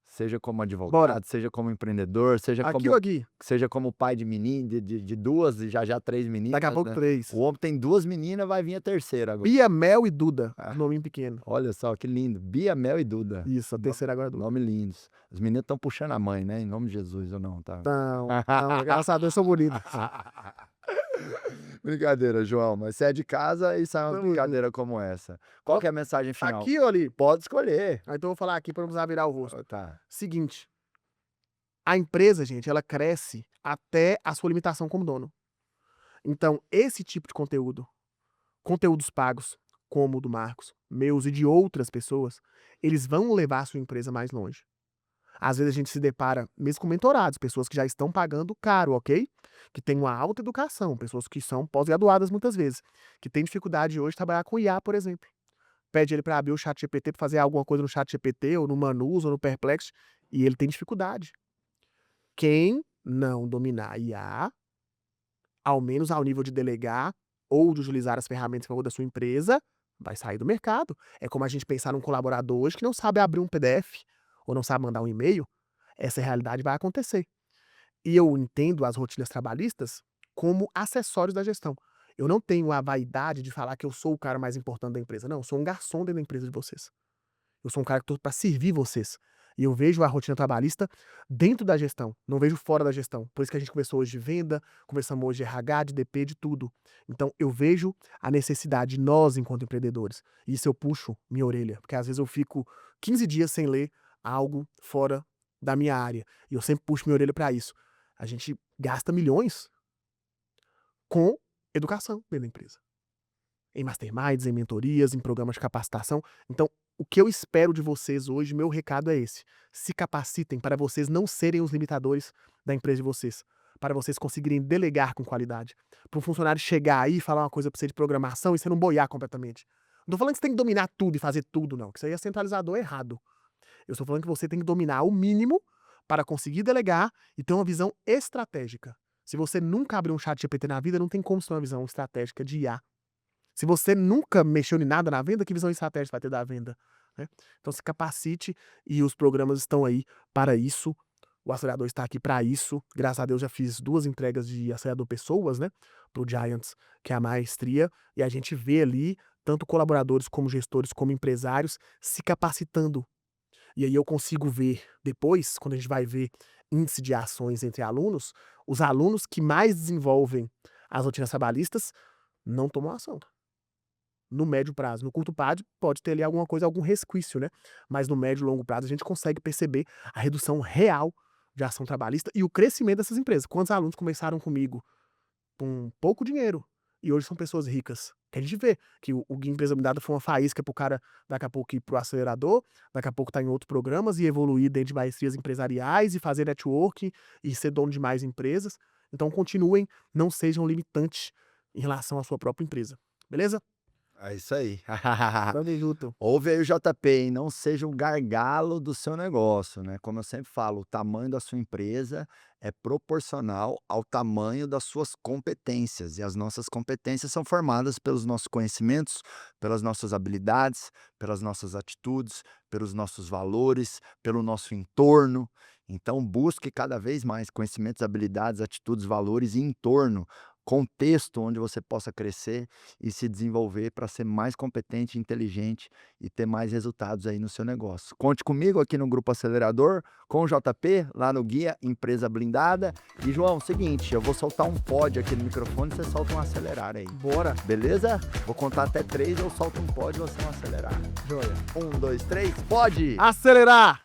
seja como advogado,
Bora.
seja como empreendedor, seja
Aqui ou aqui?
como pai de menino, de duas e já 3 meninas.
Daqui a pouco
né?
3.
O homem tem 2 meninas, vai vir a terceira agora.
Bia, Mel e Duda.
Ah.
Nominho pequeno.
Olha só, que lindo. Bia, Mel e Duda.
Isso, a terceira agora é Duda.
Nome lindos. Os meninos estão puxando a mãe, né? Em nome de Jesus ou não, tá?
Não, graças a Deus, sou bonito.
Brincadeira, João, mas você é de casa e sai uma
Tamo
brincadeira como essa. Qual que é a mensagem final?
Aqui ou ali?
Pode escolher.
Então eu vou falar aqui para não precisar virar o rosto.
Tá.
Seguinte. A empresa, gente, ela cresce até a sua limitação como dono. Então, esse tipo de conteúdo, conteúdos pagos, como o do Marcos, meus e de outras pessoas, eles vão levar a sua empresa mais longe. Às vezes a gente se depara mesmo com mentorados, pessoas que já estão pagando caro, ok? Que têm uma alta educação, pessoas que são pós-graduadas muitas vezes, que têm dificuldade hoje de trabalhar com IA, por exemplo. Pede ele para abrir o ChatGPT para fazer alguma coisa no ChatGPT, ou no Manus, ou no Perplexity, e ele tem dificuldade. Quem não dominar IA, ao menos ao nível de delegar ou de utilizar as ferramentas em favor da sua empresa, vai sair do mercado. É como a gente pensar num colaborador hoje que não sabe abrir um PDF ou não sabe mandar um e-mail. Essa realidade vai acontecer. E eu entendo as rotinas trabalhistas como acessórios da gestão. Eu não tenho a vaidade de falar que eu sou o cara mais importante da empresa. Não, eu sou um garçom dentro da empresa de vocês. Eu sou um cara que estou para servir vocês. E eu vejo a rotina trabalhista dentro da gestão, não vejo fora da gestão. Por isso que a gente conversou hoje de venda, conversamos hoje de RH, de DP, de tudo. Então eu vejo a necessidade, nós enquanto empreendedores. E isso eu puxo minha orelha, porque às vezes eu fico 15 dias sem ler algo fora da minha área. E eu sempre puxo minha orelha para isso. A gente gasta milhões com educação dentro da empresa. Em masterminds, em mentorias, em programas de capacitação. Então, o que eu espero de vocês hoje, meu recado é esse. Se capacitem para vocês não serem os limitadores da empresa de vocês. Para vocês conseguirem delegar com qualidade. Para um funcionário chegar aí e falar uma coisa para você de programação e você não boiar completamente. Não estou falando que você tem que dominar tudo e fazer tudo, não. Que isso aí é centralizador errado. Eu estou falando que você tem que dominar o mínimo para conseguir delegar e ter uma visão estratégica. Se você nunca abriu um chat GPT na vida, não tem como ter uma visão estratégica de IA. Se você nunca mexeu em nada na venda, que visão estratégica vai ter da venda? Né? Então se capacite e os programas estão aí para isso. O acelerador está aqui para isso. Graças a Deus já fiz 2 entregas de acelerador pessoas, né? Para o Giants, que é a maestria. E a gente vê ali, tanto colaboradores como gestores, como empresários, se capacitando. E aí eu consigo ver depois, quando a gente vai ver índice de ações entre alunos, os alunos que mais desenvolvem as rotinas trabalhistas não tomam ação. No médio prazo. No curto prazo pode ter ali alguma coisa, algum resquício, né? Mas no médio e longo prazo a gente consegue perceber a redução real de ação trabalhista e o crescimento dessas empresas. Quantos alunos começaram comigo com pouco dinheiro e hoje são pessoas ricas? Que a gente vê que o Guia Empresa Blindada foi uma faísca pro cara daqui a pouco ir pro acelerador, daqui a pouco tá em outros programas e evoluir dentro de maestrias empresariais e fazer network e ser dono de mais empresas. Então continuem, não sejam limitantes em relação à sua própria empresa. Beleza?
É isso aí.
Tamo junto.
Ouve aí o JP, hein? Não seja um gargalo do seu negócio, né? Como eu sempre falo, o tamanho da sua empresa é proporcional ao tamanho das suas competências. E as nossas competências são formadas pelos nossos conhecimentos, pelas nossas habilidades, pelas nossas atitudes, pelos nossos valores, pelo nosso entorno. Então, busque cada vez mais conhecimentos, habilidades, atitudes, valores e entorno. Contexto onde você possa crescer e se desenvolver para ser mais competente, inteligente e ter mais resultados aí no seu negócio. Conte comigo aqui no Grupo Acelerador, com o JP, lá no Guia Empresa Blindada. E, João, seguinte, eu vou soltar um pod aqui no microfone e você solta um acelerar aí.
Bora.
Beleza? Vou contar até 3, eu solto um pod e você um acelerar.
Joia.
1, 2, 3, pode!
Acelerar!